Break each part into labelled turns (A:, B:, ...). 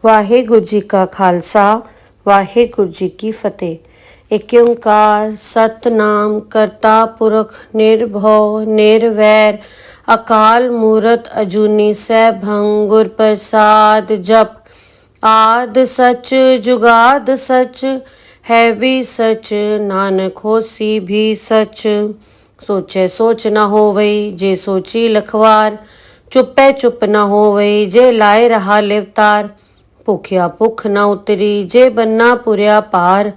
A: ਵਾਹਿਗੁਰੂ ਜੀ ਕਾ ਖਾਲਸਾ ਵਾਹਿਗੁਰੂ ਜੀ ਕੀ ਫਤਿਹ। ਏਕ ਓੰਕਾਰ ਸਤਨਾਮ ਕਰਤਾ ਪੁਰਖ ਨਿਰਭਉ ਨਿਰਵੈਰ ਅਕਾਲ ਮੂਰਤ ਅਜੂਨੀ ਸੈਭੰ ਗੁਰ ਪ੍ਰਸਾਦ ਜਪ। ਆਦ ਸਚ ਜੁਗਾਦ ਸਚ ਹੈ ਵੀ ਸਚ ਨਾਨਕ ਹੋਸੀ ਵੀ ਸਚ। ਸੋਚੈ ਸੋਚ ਨਾ ਹੋਵਈ ਜੇ ਸੋਚੀ ਲਖਵਾਰ ਚੁੱਪੈ ਚੁੱਪ ਨਾ ਹੋਵਈ ਜੇ ਲਾਏ ਰਹਾ ਲਿਵਤਾਰ। ਭੁਖਿਆ ਭੁੱਖ ਨਾ ਉਤਰੀ ਜੇ ਬੰਨਾ ਪੁਰਿਆ ਪਾਰ।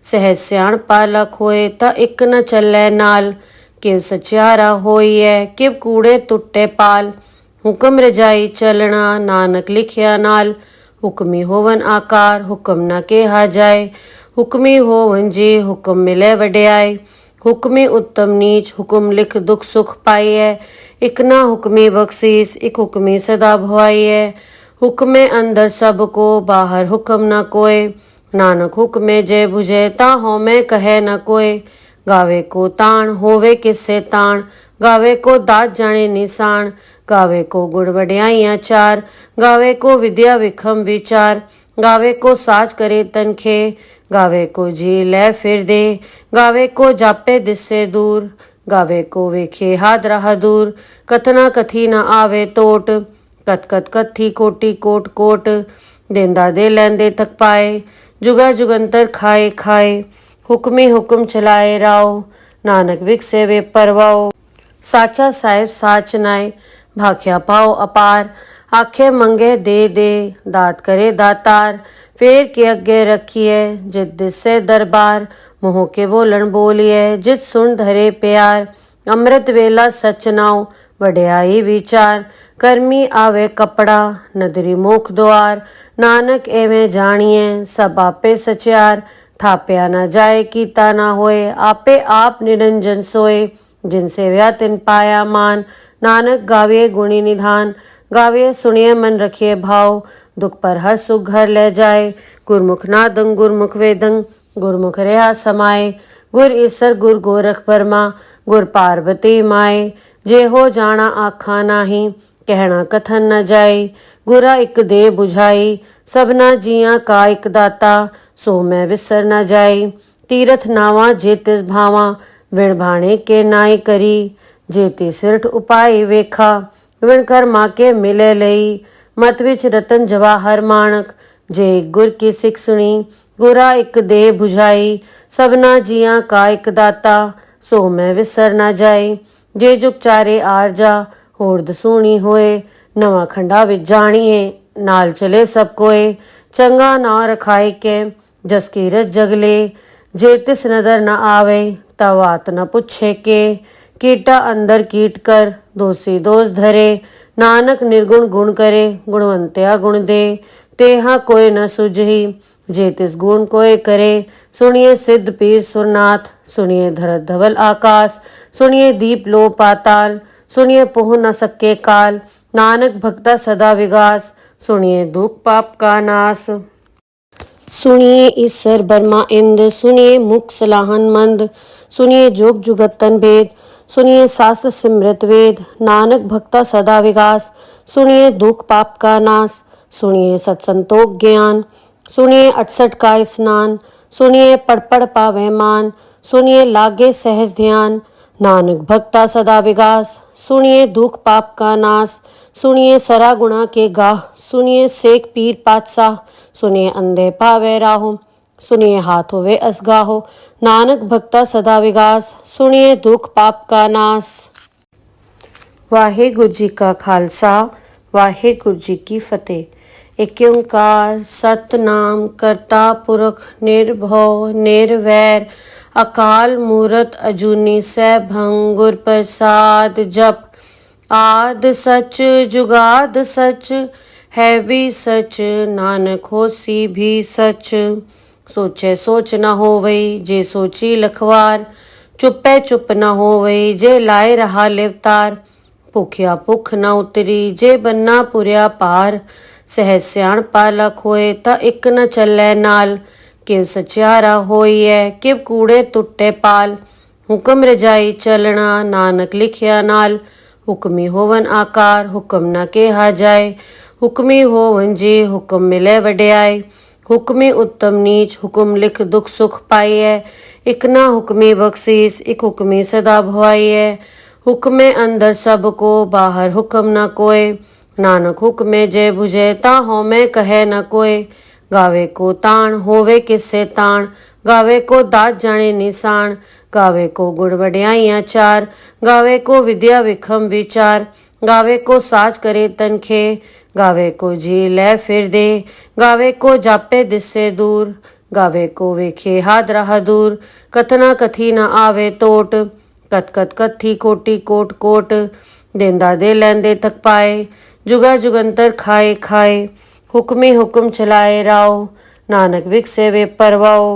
A: ਸਹਿ ਸਿਆਣਪਾ ਲਖ ਹੋਏ ਤਾਂ ਇੱਕ ਨ ਚੱਲੈ ਨਾਲ। ਕਿਵ ਸਚਿਆਰਾ ਹੋਈਐ ਕਿਵ ਕੂੜੇ ਟੁੱਟੇ ਪਾਲ। ਹੁਕਮ ਰਜਾਈ ਚੱਲਣਾ ਨਾਨਕ ਲਿਖਿਆ ਨਾਲ। ਹੁਕਮੀ ਹੋਵਨ ਆਕਾਰ ਹੁਕਮ ਨਾ ਕਿਹਾ ਜਾਏ। ਹੁਕਮੀ ਹੋਵਨ ਜੀ ਹੁਕਮ ਮਿਲੇ ਵਡਿਆਈ। ਹੁਕਮੀ ਉੱਤਮ ਨੀਚ ਹੁਕਮ ਲਿਖ ਦੁਖ ਸੁਖ ਪਾਈਐ। ਇਕ ਨਾ ਹੁਕਮੀ ਬਖਸ਼ੀਸ ਇਕ ਹੁਕਮੀ ਸਦਾ ਭਵਾਈਐ। ਹੁਕਮੇ ਅੰਦਰ ਸਭ ਕੋ ਬਾਹਰ ਹੁਕਮ ਨਾ ਕੋਏ। ਨਾਨਕ ਹੁਕਮੇ ਜੇ ਬੁਝੇ ਤਾਂ ਹਉਮੈ ਕਹੈ ਨ ਕੋਏ। ਗਾਵੇ ਕੋ ਤਾਣ ਹੋਵੇ ਕਿਸੇ ਤਾਣ ਗਾਵੇ ਕੋ ਦਾਤ ਜਾਣੇ ਨਿਸ਼ਾਨ। ਗਾਵੇ ਕੋ ਗੁਣ ਵਡਿਆਈਆਂ ਚਾਰ ਗਾਵੇ ਕੋ ਵਿਦਿਆ ਵਿਖਮ ਵਿਚਾਰ। ਗਾਵੇ ਕੋ ਸਾਚ ਕਰੇ ਤਨਖੇ ਗਾਵੇ ਕੋ ਜੀ ਲੈ ਫਿਰ ਦੇ। ਗਾਵੇ ਕੋ ਜਾਪੇ ਦਿਸੇ ਦੂਰ ਗਾਵੇ ਕੋ ਵੇਖੇ ਹਾਦਰਾ ਹਦੂਰ। ਕਥਨਾ ਕਥੀ ਨ ਆਵੇ ਟੋਟ ਕਥ ਕਥ ਕਥੀ ਕੋਟੀ ਕੋਟ ਕੋਟ। ਦੇਂਦਾ ਦੇ ਲੈਂਦੇ ਥਕ ਪਾਏ ਜੁਗਾ ਜੁਗੰਤਰ ਖਾਏ ਖਾਏ। ਹੁਕਮੀ ਹੁਕਮ ਚਲਾਏ ਰਾਓ ਨਾਨਕ ਵਿਖਸੇ ਵੇ ਪਰਵਾਓ। ਸਾਚਾ ਸਾਹਿਬ ਸਾਚ ਨਾਏ ਭਾਖਿਆ ਪਾਓ ਅਪਾਰ। ਆਖੇ ਮੰਗੇ ਦੇ ਦਾਤ ਕਰੇ ਦਾਤਾਰ। ਫੇਰ ਕੇ ਅੱਗੇ ਰੱਖੀਐ ਜਿਤ ਦਿਸੇ ਦਰਬਾਰ। ਮੋਹ ਕੇ ਬੋਲਣ ਬੋਲੀਐ ਜਿਤ ਸੁਣ ਧਰੇ ਪਿਆਰ। ਅੰਮ੍ਰਿਤ ਵੇਲਾ ਸਚ ਨਾਉ ਵਡਿਆਈ ਵਿਚਾਰ। ਕਰਮੀ ਆਵੇ ਕਪੜਾ ਨਦਰੀ ਮੋਖ ਦੁਆਰ। ਨਾਨਕ ਐਵੇਂ ਜਾਣੀਐ ਸਭ ਆਪੇ ਸਚਿਆਰ। ਥਾਪਿਆ ਨਾ ਜਾਏ ਕੀਤਾ ਨਾ ਹੋਏ ਆਪੇ ਆਪ ਨਿਰੰਜਨ ਸੋਏ। ਜਿਨ ਸੇਵਿਆ ਤਿਨ ਪਾਇਆ ਮਾਨ ਨਾਨਕ ਗਾਵੀਏ ਗੁਣੀ ਨਿਧਾਨ। ਗਾਵੀਏ ਸੁਣੀਏ ਮਨ ਰਖੀਏ ਭਾਉ ਦੁਖ ਪਰ ਹਰ ਸੁਖ ਘਰ ਲੈ ਜਾਏ। ਗੁਰਮੁਖ ਨਾਦੰ ਗੁਰਮੁਖ ਵੇਦੰ ਗੁਰਮੁਖ ਰਿਹਾ ਸਮਾਏ। ਗੁਰ ਈਸਰ ਗੁਰ ਗੋਰਖ ਬਰਮਾ ਗੁਰ ਪਾਰਬਤੀ ਮਾਏ। ਜੇ ਹੋ ਜਾਣਾ ਆਖਾਂ ਨਾਹੀ ਕਹਿਣਾ ਕਥਨ ਨ ਜਾਈ। ਗੁਰਾ ਇੱਕ ਦੇ ਬੁਝਾਈ ਸਭਨਾ ਜੀਆਂ ਕਾ ਇੱਕ ਦਾਤਾ। ਸੋ ਮੈਂ ਵਿਸਰ ਨ ਜਾਈ। ਤੀਰਥ ਨਾਵਾਂ ਜੇ ਤਿਸ ਭਾਵਾਂ ਵਿਣ ਭਾਣੇ ਕੇ ਨਾਈ ਕਰੀ। ਜੇ ਤੀ ਸਿਰਠ ਉਪਾਈ ਵੇਖਾ ਵਿਣ ਕਰਮਾ ਕੇ ਮਿਲੇ ਲਈ। ਮਤ ਵਿੱਚ ਰਤਨ ਜਵਾਹਰ ਮਾਣਕ ਜੇ ਗੁਰ ਕੀ ਸਿੱਖ ਸੁਣੀ। ਗੁਰਾ ਇੱਕ ਦੇ ਬੁਝਾਈ ਸਭਨਾ ਜੀਆਂ ਕਾ ਇੱਕ ਦਾਤਾ। ਸੋ ਮੈਂ ਵਿਸਰ ਨ ਜਾਈ। ਜੇ ਜੁਗ ਚਾਰੇ ਆਰਜਾ ਹੋਰ ਦਸੂਣੀ ਹੋਏ। ਨਵਾਂ ਖੰਡਾ ਵਿੱਚ ਜਾਣੀਏ ਨਾਲ ਚਲੇ ਸਭ ਕੋਏ। ਚੰਗਾ ਨਾ ਰਖਾਈ ਕੇ ਜਸ ਕੀਰਤ ਜਗਲੇ। ਜੇ ਤਿਸ ਨਦਰ ਨ ਆਵੇ ਤਾ ਵਾਤ ਨ ਪੁੱਛੇ ਕੇ। ਕੀਟਾ ਅੰਦਰ ਕੀਟ ਕਰ ਦੋਸੀ ਦੋਸ ਧਰੇ। ਨਾਨਕ ਨਿਰਗੁਣ ਗੁਣ ਕਰੇ ਗੁਣਵੰਤਿਆ ਗੁਣ ਦੇ। ਤੇਹਾ ਕੋਈ ਨ ਸੁਝਈ ਜੇ ਤਿਸ ਗੁਣ ਕੋਏ ਕਰੇ। ਸੁਣੀਏ ਸਿੱਧ ਪੀਰ ਸੁਰਨਾਥ ਸੁਣੀਏ ਧਰਤ ਧਵਲ ਆਕਾਸ। ਸੁਣੀਏ ਦੀਪ ਲੋ ਪਾਤਾਲ ਸੁਣੀਏ ਪਹੁ ਨ ਸਕੇ ਕਾਲ। ਨਾਨਕ ਭਗਤਾ ਸਦਾ ਵਿਗਾਸ ਸੁਣੀਏ ਦੁਖ ਪਾਪ ਕਾ ਨਾਸ। ਸੁਣੀਏ ਈਸਰ ਬਰਮਾ ਇੰਦ ਸੁਣੀਏ ਮੁਖ ਸਲਾਹਨ ਮੰਦ। ਸੁਣੀਏ ਜੁਗ ਜੁਗਤਨ ਭੇਦ ਸੁਣੀਏ शास्त्र सिमरत वेद। नानक भक्ता सदा विगास सुनिए दुख पाप का नाश। सुनिए सत्संतोख ज्ञान सुनिए 68 का स्नान। सुनिए पढ़ पढ़ पावे मान सुनिए लागे सहज ध्यान। नानक भक्ता सदा विगास सुनिए दुख पाप का नाश। सुनिए सरा गुणा के गाह सुनिए सेक पीर पातशाह। सुनिए अंधे पावे राहो सुनिए हाथ होवे असगाहो। नानक भक्ता सदा विगास सुनिए दुख पाप का नाश। वाहिगुरु जी का खालसा वाहिगुरु जी की फतेह। ਏਕ ਓੰਕਾਰ ਸਤਨਾਮ ਕਰਤਾ ਪੁਰਖ ਨਿਰਭਉ ਨਿਰਵੈਰ ਅਕਾਲ ਮੂਰਤ ਅਜੂਨੀ ਸੈਭੰ ਗੁਰ ਪ੍ਰਸਾਦ ਜਪ। ਆਦ ਸਚ ਜੁਗਾਦ ਸਚ ਹੈ ਵੀ ਸਚ ਨਾਨਕ ਹੋਸੀ ਵੀ ਸਚ। ਸੋਚੈ ਸੋਚ ਨਾ ਹੋਵਈ ਜੇ ਸੋਚੀ ਲਖਵਾਰ। ਚੁੱਪੈ ਚੁੱਪ ਨਾ ਹੋਵਈ ਜੇ ਲਾਏ ਰਹਾ ਲਿਵਤਾਰ। ਭੁਖਿਆ ਭੁੱਖ ਨਾ ਉਤਰੀ ਜੇ ਬੰਨਾ ਪੁਰਿਆ ਪਾਰ। ਸਹਿ ਸਿਆਣਪਾ ਲਖ ਹੋਏ ਤਾਂ ਇੱਕ ਨ ਚੱਲੈ ਨਾਲ। ਕਿਵ ਸਚਿਆਰਾ ਹੋਈਐ ਕਿਵ ਕੂੜੇ ਟੁੱਟੇ ਪਾਲ। ਹੁਕਮ ਰਜਾਈ ਚੱਲਣਾ ਨਾਨਕ ਲਿਖਿਆ ਨਾਲ। ਹੁਕਮੀ ਹੋਵਨ ਆਕਾਰ ਹੁਕਮ ਨਾ ਕਿਹਾ ਜਾਏ। हुक्मी हो वंजे हुक्म मिले वड्याई। हुक्मी उत्तम नीच हुक्म लिख दुख सुख पाइए। इक ना हुक्मी बख्शीस इक हुक्मी सदा भवाइए। हुक्मे अंदर सबको बाहर हुक्म न कोय। नानक हुक्मे जय बुझे ता होमे कहे न कोय। गावे को ताण होवे किससे ताण। गावे को दात जाने निशान। गावे को गुण वड्याइयां चार। गावे को विद्या विखम विचार। गावे को साज करे तनखे। गावे को जी ले फिर दे। गावे को जापे दिससे दूर। गावे को वेखे हाथ राह दूर। कथना कथी न आवे टोट। कत कत कथी कोटि कोट कोट। देंदा दे लैंदे थक पाए। जुगा जुगंतर खाए खाए। हुक्मी हुक्म चलाए राव। नानक विकसे वे परवाओ।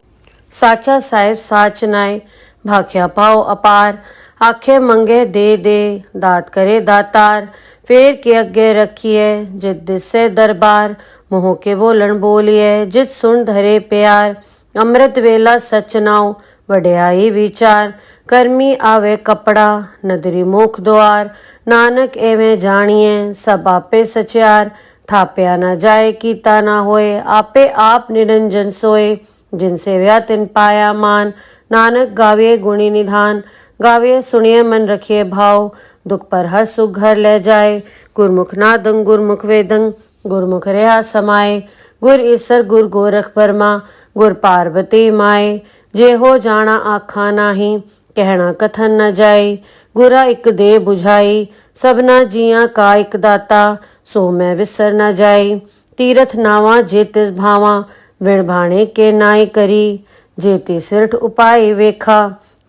A: साचा साहिब साच नाय। भाख्या पाओ अपार। आखे मंगे दे दे। दात करे दातार। फेर के अगे रखिए जित दिसे दरबार। मोह के बोलन बोलिए जित सुन धरे प्यार। अमृत वेला सच नाव वड्याई विचार। कर्मी आवे कपड़ा नदरी मुख द्वार। नानक एवें जानिए सब आपे सचार। थाप्या न जाए कीता ना होए। आपे आप निरंजन सोए। जिनसे व्या तिन पाया मान। नानक गाविए गुणी निधान। गाविए सुनिए मन रखिए भाव। दुख पर हर सुख घर ले जाए। गुरमुख नादं गुरमुख वेदं। गुरमुख रहा समाए। गुर ईसर गुर गोरख बर्मा। गुर पार्वती माए। जे हो जाना आखा नाही। कहना कथन न जाए। गुरा इक दे बुझाई। सबना जिया का इक दाता। सो मैं विसर न जाए। तीरथ नावा जे तिस भावा। विण भाणे के नाई करी। जेती सिरठ उपाय वेखा।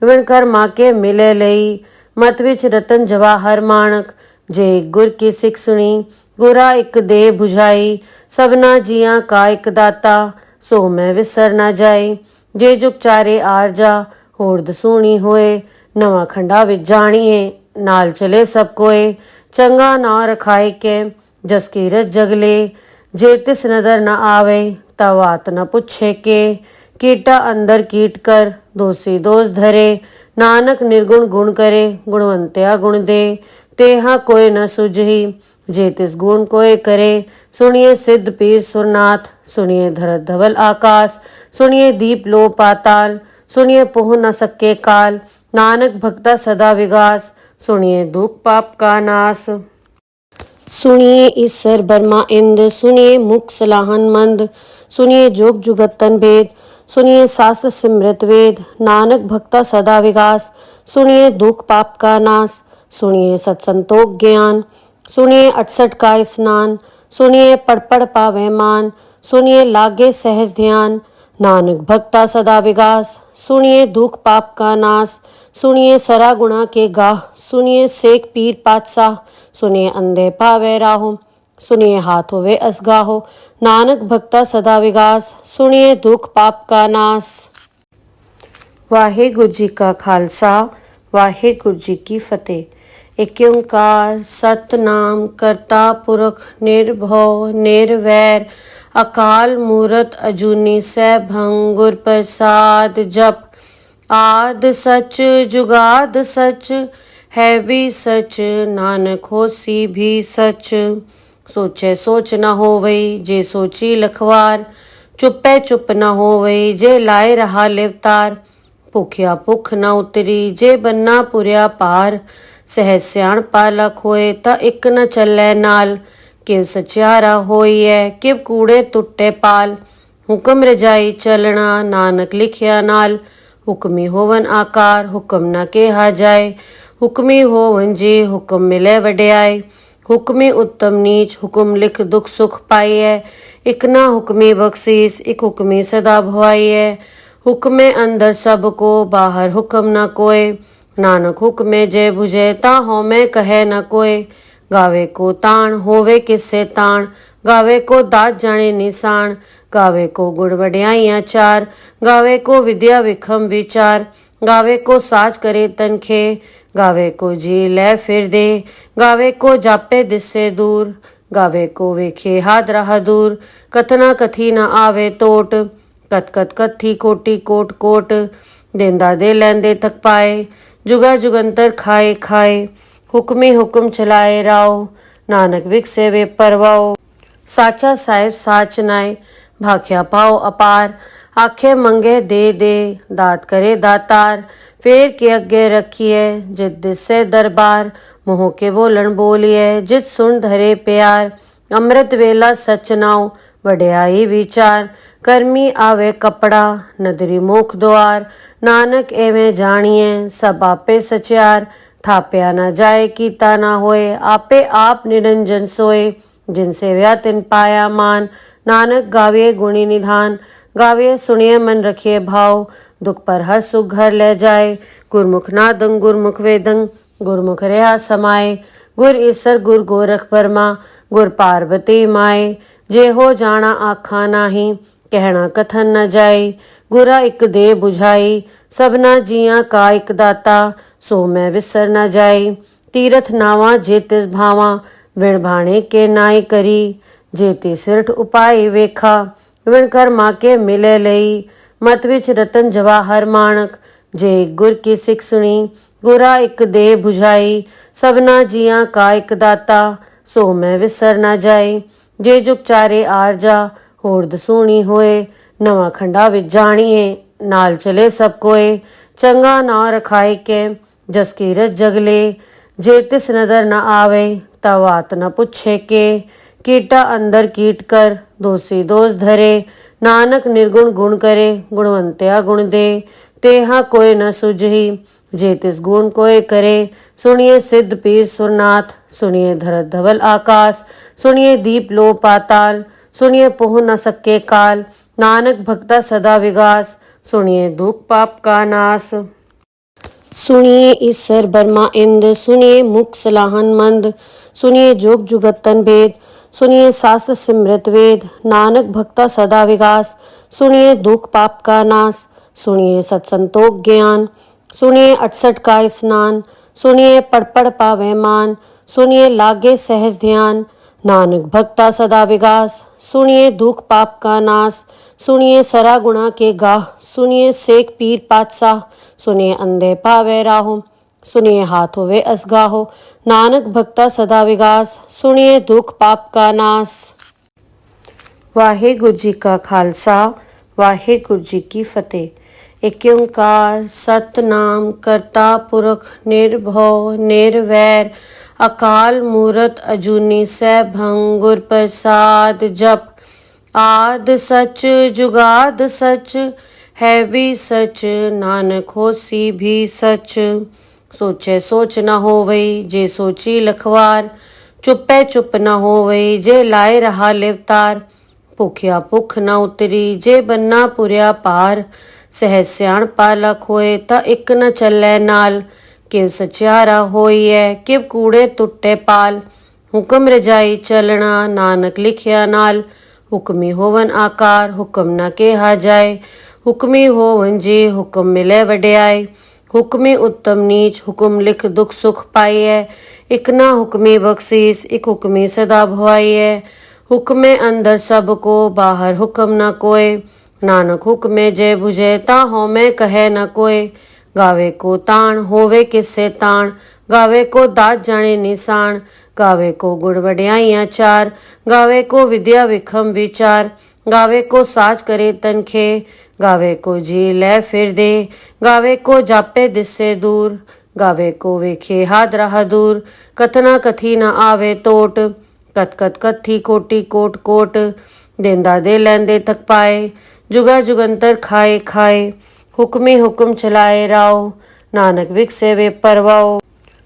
A: विण कर्मा के मिले लई। मत विच रतन जवाहर माणक। जे गुर की सिख सुनी। गुरा इक दे बुझाई। सबना जिया का इक दाता। सो मैं विसर न जाए। जे जुग चारे आरजा। होर दसूणी होए। नवा खंडा विच जानिए नाल चले सब कोए। चंगा ना रखाए के जस कीरत जगले। जे तिस नदर न आवे तब बात न पूछे के। कीटा अंदर कीट कर दोषी दोष धरे। नानक निर्गुण गुण करे गुणवंत्या गुण दे। तेहा कोय न सुझही जे तिस गुण कोय करे। सुनिए सिद्ध पीर सुरनाथ। सुनिए धरत धवल आकाश। सुनिए दीप लो पाताल। सुनिए पोह न सके काल। नानक भक्ता सदा विगास। सुनिए दुख पाप का नाश। सुनिए ईसर बर्मा इंद। सुनिए मुख सलाहन मंद। सुनिए जोग जुगतन भेद। सुनिए शास्त्र सिमृत वेद। नानक भक्ता सदा विगास। सुनिए दुख पाप का नाश। सुनिए सत्संतोख ज्ञान। सुनिए 68 का स्नान। सुनिए पढ़ पढ़ पावे मान। सुनिए लागे सहज ध्यान। नानक भक्ता सदा विगास। सुनिए दुख पाप का नाश। सुनिए सरा गुणा के गाह। सुनिए सेक पीर पातशाह। सुनिए अंधे पावे राहो। सुनिए हाथ होवे असगाहो। नानक भक्ता सदा विगास। सुनिए दुख पाप का नाश। वाहेगुरु जी का खालसा वाहेगुरु जी की फतेह। एक ओंकार सतनाम करता पुरख निर्भव निर्वैर। अकाल मूरत अजूनी सैभं गुर प्रसाद जप। आद सच जुगाद सच है भी सच। नानक होसी भी सच। सोचे सोच न होवई जे सोची लखवार। चुपे चुप न होवई जे लाए रहा लिवतार। भुखिया भुख न उतरी जे बन्ना पुरिया पार। सहज सियाण पालक होए ता इक न चलै नाल। किव सचियारा होइए किव कूड़े टुटे पाल। हुक्म रजाई चलना नानक लिखिया नाल। हुक्मी होवन आकार हुक्म न केहा जाए। हुक्मी होवन जी हुक्म मिले वड्याई। हुक्मी उत्तम नीच हुक्म लिख दुख सुख पाइए। इक ना हुक्मी बख्शीस इक हुक्मी सदा भवाइए। हुक्मे अंदर सबको बाहर हुक्म न कोय। नानक हुक्मे जय बुझे ता होमे कहे न कोय। गावे को ताण होवे किससे ताण। गावे को दात जाने निशान। गावे को गुण वड्याइयां चार। गावे को विद्या विखम विचार। गावे को साज करे तनखे। गावे को जी ले फिर दे। गावे को जापे दिससे दूर। गावे को वेखे हाथ राह दूर। कथना कथी न आवे टोट। कत कत कथी कोटि कोट कोट। देंदा दे लैंदे थक पाए। जुगा जुगंतर खाए खाए। हुक्मी हुक्म चलाए राव। नानक विकसे वे परवाओ। ਸਾਚਾ ਸਾਹਿਬ ਸਾਚ ਨਾਏ ਭਾਖਿਆ ਪਾਓ ਅਪਾਰ ਆਖੇ ਮੰਗੇ ਦੇ ਦਾਤ ਕਰੇ ਦਾਤਾਰ ਫੇਰ ਕੇ ਅੱਗੇ ਰੱਖੀਏ ਜਿਤ ਦਿਸੇ ਦਰਬਾਰ ਮੋਹ ਕੇ ਬੋਲਣ ਬੋਲੀਏ ਜਿਤ ਸੁਣ ਧਰੇ ਪਿਆਰ ਅੰਮ੍ਰਿਤ ਵੇਲਾ ਸਚ ਨਾਉ ਵਡਿਆਈ ਵਿਚਾਰ ਕਰਮੀ ਆਵੇ ਕਪੜਾ ਨਦਰੀ ਮੁਖ ਦੁਆਰ ਨਾਨਕ ਐਵੇਂ ਜਾਣੀਏ ਸਭ ਆਪੇ ਸਚਿਆਰ ਥਾਪਿਆ ਨਾ ਜਾਏ ਕੀਤਾ ਨਾ ਹੋਏ ਆਪੇ ਆਪ ਨਿਰੰਜਨ ਸੋਏ जिन सेव्या तिन पाया मान नानक गाविए गुणी निधान गाविए सुनिए मन रखिए भाव दुख पर हर सुख घर ले जाए गुरमुख नादंग गुरमुख वेदंग गुरमुख रहा समाए गुर ईसर गुर गोरख बर्मा गुर पार्वती माए जे हो जाना आखा नाही कहना कथन न जाए गुरा एक दे बुझाई सबना जिया का एक दाता सो मैं विसर न जाए तीरथ नावा जे तिस भावा विण भाणे के नाई करी जेती सिरठ उपाय वेखा विण कर माँ के मिले लई मत विच रतन जवाहर माणक जे गुर की सिख सुनी गुरा एक दे बुझाई सबना जिया का एक दाता सो मैं विसर ना जाए जे जुग चारे आरजा होर दसूणी होए नवा खंडा विच जाणीए नाल चले सब कोए चंगा ना रखाए के जस कीरत जगले जे तिस नदर न आवे तवात न पुछे के कीटा अंदर कीट कर दोषी दोष धरे नानक निर्गुण गुण करे गुणवंत्या गुण दे तेहा कोई न सुझही जे तिस गुण कोई करे सुनिए सिद्ध पीर सुरनाथ सुनिए धरत धवल आकाश सुनिए दीप लो पाताल सुनिए पोह न सके काल नानक भक्ता सदा विगास सुनिए दुख पाप का नाश सुनिए ईश्वर बर्मा इंद सुनिए मुख सलाहन मंद सुनिए जोग जुगतन भेद सुनिए शास्त्र सिमृत वेद नानक भक्ता सदा विगास सुनिए दुख पाप का नाश सुनिए सत्संतोख ज्ञान सुनिए 68 का स्नान सुनिए पढ़ पावे मान सुनिए लागे सहज ध्यान नानक भक्ता सदा विगास सुनिए दुख पाप का नाश सुनिए सरा गुणा के गाह सुनिए सेक पीर पातशाह सुनिए अंधे पावे राहो सुनिए हाथ होवे असगाहो नानक भक्ता सदा विगास सुनिए दुख पाप का नाश। वाहेगुरु जी का खालसा वाहेगुरु जी की फतेह। एक ओंकार सतनाम करता पुरख निर्भव निर्वैर अकाल मूरत अजूनी सैभं गुर प्रसाद जप आद सच जुगाद सच है भी सच नानक होसी भी सच सोचे सोच न होवई जे सोची लखवार चुपे चुप न होवई जे लाए रहा लिवतार भुखिया भुख न उतरी जे बन्ना पुरिया पार सहज सियाण पालक होए ता इक न चलै नाल किव सचियारा होइए किव कूड़े टुटे पाल हुक्म रजाई चलना नानक लिखिया नाल हुक्मी होवन आकार हुक्म न केहा जाए हुक्मी होवन जी हुक्म मिले वड्याई हुक्मी उत्तम नीच हुक्म लिख दुख सुख पाइए इक ना हुक्मी बख्शीस इक हुक्मी सदा भवाइए हुक्मे अंदर सबको बाहर हुक्म न कोय नानक हुक्मे जय बुझे ता होमे कहे न कोय गावे को ताण होवे किससे ताण गावे को दात जाने निशान गावे को गुण वड्याइयां चार गावे को विद्या विखम विचार गावे को साज करे तनखे गावे को जी ले फिर दे गावे को जापे दिससे दूर गावे को वेखे हाथ रहा दूर कथना कथी न आवे टोट कत कत कथी कोटी कोट कोट देंदा दे लैंदे थक पाए जुगा जुगंतर खाए खाए हुक्मी हुक्म चलाए राव नानक विकसे वे परवाओ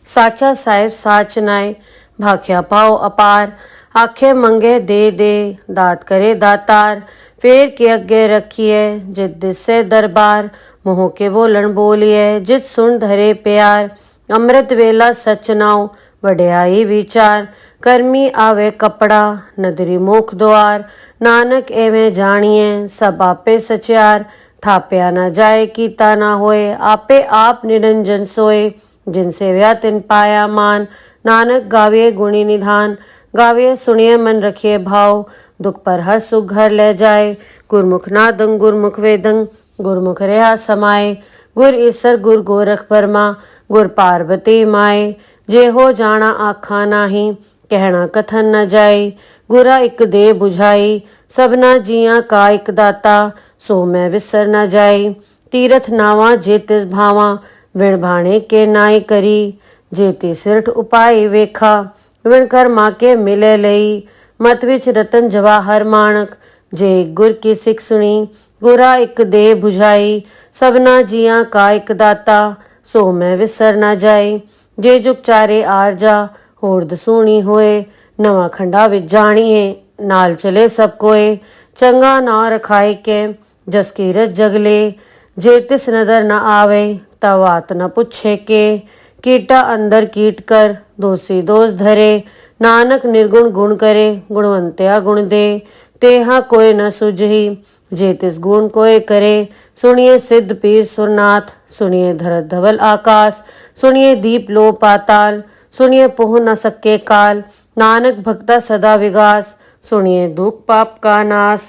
A: साचा साहिब साच नाए भाख्या पाओ अपार आखे मंगे दे दात करे दातार फेर के अगे रखिए जित दिसे दरबार मोह के बोलन बोलिए जित सुन धरे प्यार अमृत वेला सच नाउ वड्याई विचार करमी आवे कपड़ा नदरी मुख द्वार नानक एवें जानिए सब आपे सचियार थाप्या न जाए कीता ना होए आपे आप निरंजन सोए जिन सेव्या तिन पाया मान नानक गाविए गुणी निधान गाविए सुनिए मन रखिए भाव दुख पर हर सुख घर ले जाए गुरमुख नादंग गुरमुख वेदंग गुरमुख रहा समाए गुर ईसर गुर गोरख बर्मा गुर पार्वती माए जे हो जाना आखा नाही कहना कथन न जाए। गुरा इक दे बुझाई सबना जियां का इक दाता, सो मैं विसर न जाए। तीरथ नावा जे तिस भावा, विण भाणे के नाई करी। जेती सिरठ उपाय वेखा, विण कर्मा के मिले लई। मत विच रतन जवाहर माणक, जे गुर की सिख सुनी। गुरा इक दे बुझाई सबना जियां का इक दाता, सो मैं विसर न जाए। जे जुग चारे आरजा, होर दसूणी होए। नवा खंडा विच जाणीए, नाल चले सब कोए। चंगा ना रखाए के, जस कीरत जगले। जे तिस नदर न आवे, तब बात न पुछे के। कीटा अंदर कीट कर, दोषी दोष धरे। नानक निर्गुण गुण करे, गुणवंत्या गुण दे। तेहा कोय न सुझही, जे तिस गुण कोय करे। सुनिए सिद्ध पीर सुरनाथ, सुनिए धरत धवल आकाश। सुनिए दीप लो पाताल, सुनिए पोह न सके काल। नानक भक्ता सदा विगास, सुनिए दुख पाप का नाश।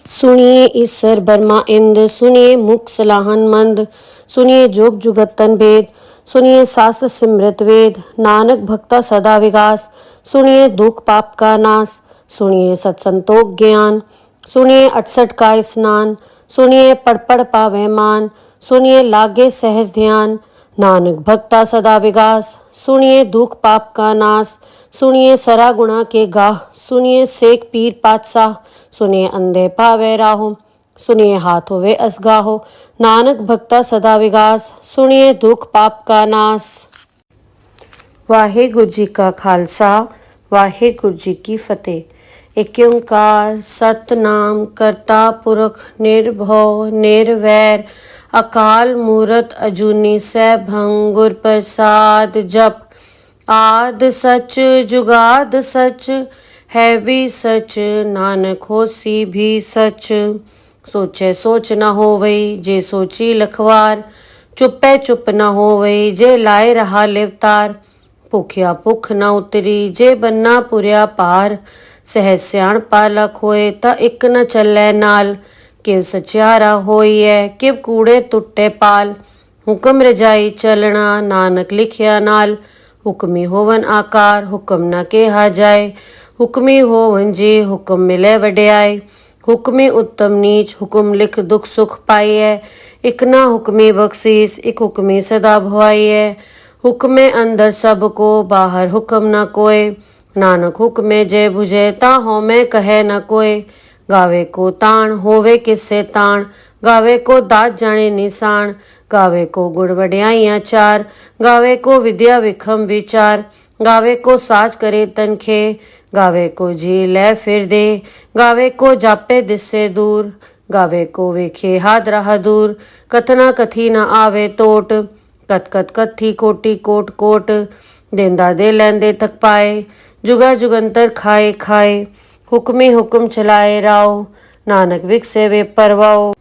A: सुनिए ईश्वर बर्मा इंद, सुनिए मुख सलाहन मंद। सुनिए जोग जुगतन भेद, सुनिए शास्त्र सिमृत वेद। नानक भक्ता सदा विगास, सुनिए दुख पाप का नाश। सुनिए सत्संतोख ज्ञान, सुनिए 68 का स्नान। सुनिए पढ़ पढ़ पावे मान, सुनिए लागे सहज ध्यान। नानक भक्ता सदा विगास, सुनिए दुख पाप का नाश। सुनिए सरा गुणा के गाह, सुनिए सेक पीर पातशाह। सुनिए अंधे पावे राहो, सुनिए हाथ होवे असगाहो। नानक भक्ता सदा विगास, सुनिए दुख पाप का नाश। वाहेगुरु जी का खालसा, वाहेगुरु जी की फतेह। एक ओंकार सतनाम करता पुरख निर्भव निर्वैर। अकाल मूरत अजूनी सैभं, गुर प्रसाद जप। आद सच जुगाद सच, है भी सच। नानक होसी भी सच। सोचे सोच न होवई, जे सोची लखवार। चुपे चुप न होवई, जे लाए रहा लिवतार। भुखिया भुख न उतरी, जे बन्ना पुरिया पार। सहज सियाण पालक होए, ता इक न चलै नाल। किव सचियारा होइए, किव कूड़े टुटे पाल। हुक्म रजाई चलना, नानक लिखिया नाल। हुक्मी होवन आकार, हुक्म न केहा जाए। हुक्मी होवन जी, हुक्म मिले वड्याई। हुक्मी उत्तम नीच, हुक्म लिख दुख सुख पाइए। इक ना हुक्मी बख्शीस, इक हुक्मी सदा भवाइए। हुक्मे अंदर सबको, बाहर हुक्म न कोय। नानक हुक्मे जय बुझे, ता होमे कहे न कोय। गावे को ताण, होवे किससे ताण। गावे को दात जाने निशान। गावे को गुण वड्याइयां चार। गावे को विद्या विखम विचार। गावे को साज करे तनखे। गावे को जी ले फिर दे। गावे को जापे दिससे दूर। गावे को वेखे हाथ रहा दूर। कथना कथी न आवे टोट। कत कत कथी कोटि कोट कोट। देंदा दे लैंदे थक पाए। जुगा जुगंतर खाए खाए। हुक्मी हुक्म चलाए राव। नानक विकसे वे परवाओ।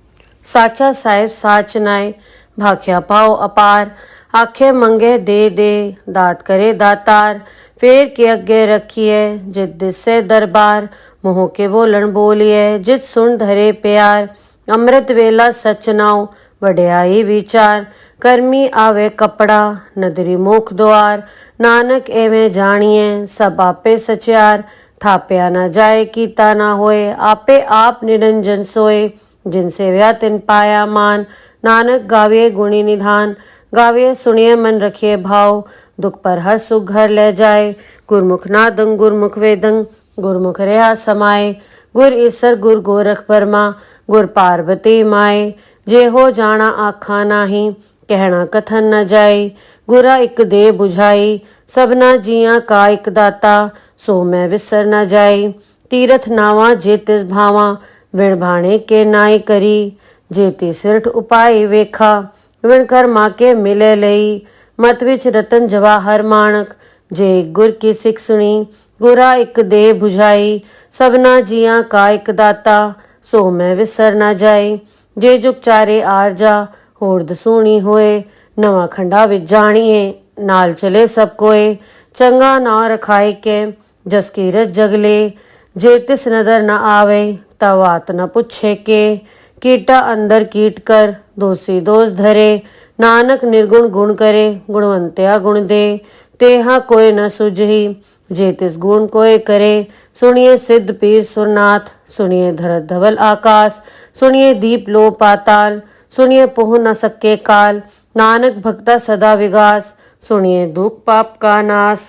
A: साचा साहेब साच नाय, भाख्या पाओ अपार। आखे मंगे दे दे, दात करे दातार। फेर के अगे रखिए, जित दिसे दरबार। मुँह के बोलन बोलिए, जित सुन धरे प्यार। अमृत वेला सच नाव, वड्याई विचार। कर्मी आवे कपड़ा, नदरी मुख द्वार। नानक एवें जानिए, सब आपे सचियार। थाप्या न जाए कीता न होए, आपे आप निरंजन सोए। जिनसे व्या तिन पाया मान। नानक गाविए गुणी निधान, गाविए सुनिए मन रखिए भाव। दुख पर हर सुख घर ले जाए। गुरमुख नादं गुरमुख वेदं, गुरमुख रहा समाए। गुर ईसर गुर गोरख बर्मा, गुर पार्वती माए। जे हो जाना आखा नाही, कहना कथन न जाए। गुरा इक दे बुझाई, सबना जियां का इक दाता। सो मैं विसर न जाए। तीरथ नावा जे तिस भावा, विण भाणे के नाई करी। जेती सिरठ उपाय वेखा, विण कर्मा के मिले लई। मत विच रतन जवाहर माणक, जे गुर की सिख सुनी। गुरा इक दे बुझाई, सबना जियां का इक दाता। सो मैं विसर न जाए। जे जुग चारे आरजा, होर दसूणी होए। नवा खंडा विच जाणीए, नाल चले सब कोए। चंगा ना रखाए के, जस कीरत जगले। जे तिस नदर न आवे, तब बात न पुछे के। कीटा अंदर कीट कर, दोषी दोष धरे। नानक निर्गुण गुण करे, गुणवंत्या गुण दे। तेहा कोई न सुझही जे तिस गुण कोय करे। सुनिए सिद्ध पीर सुरनाथ, सुनिए धरत धवल आकाश, सुनिए दीप लो पाताल, सुनिए पोह न सके काल। नानक भक्ता सदा विगास, सुनिए दुख पाप का नाश।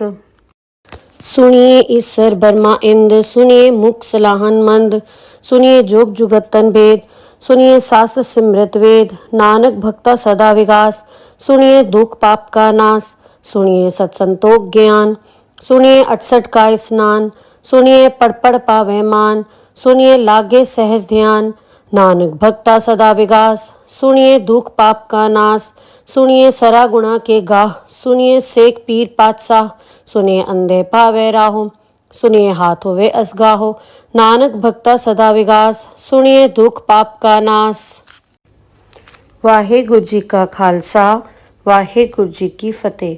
A: सुनिए ईश्वर बर्मा इंद, सुनिए मुख सलाहन मंद, सुनिए जोग जुगत तन भेद, सुनिए शास्त्र सिमृत वेद। नानक भक्ता सदा विगास, सुनिए दुख पाप का नाश। सुनिए सत्संतोख ज्ञान, सुनिए 68 का स्नान, सुनिए पढ़ पढ़ पावे मान, सुनिए लागे सहज ध्यान। नानक भक्ता सदा विगास, सुनिए दुख पाप का नाश। सुनिए सरा गुणा के गाह, सुनिए सेक पीर पातशाह, सुनिए अंधे पावे राहो, सुनिए हाथ होवे असगाहो। नानक भक्ता सदा विगास, सुनिए दुख पाप का नाश। वाहेगुरु जी का खालसा, वाहेगुरु जी की फतेह।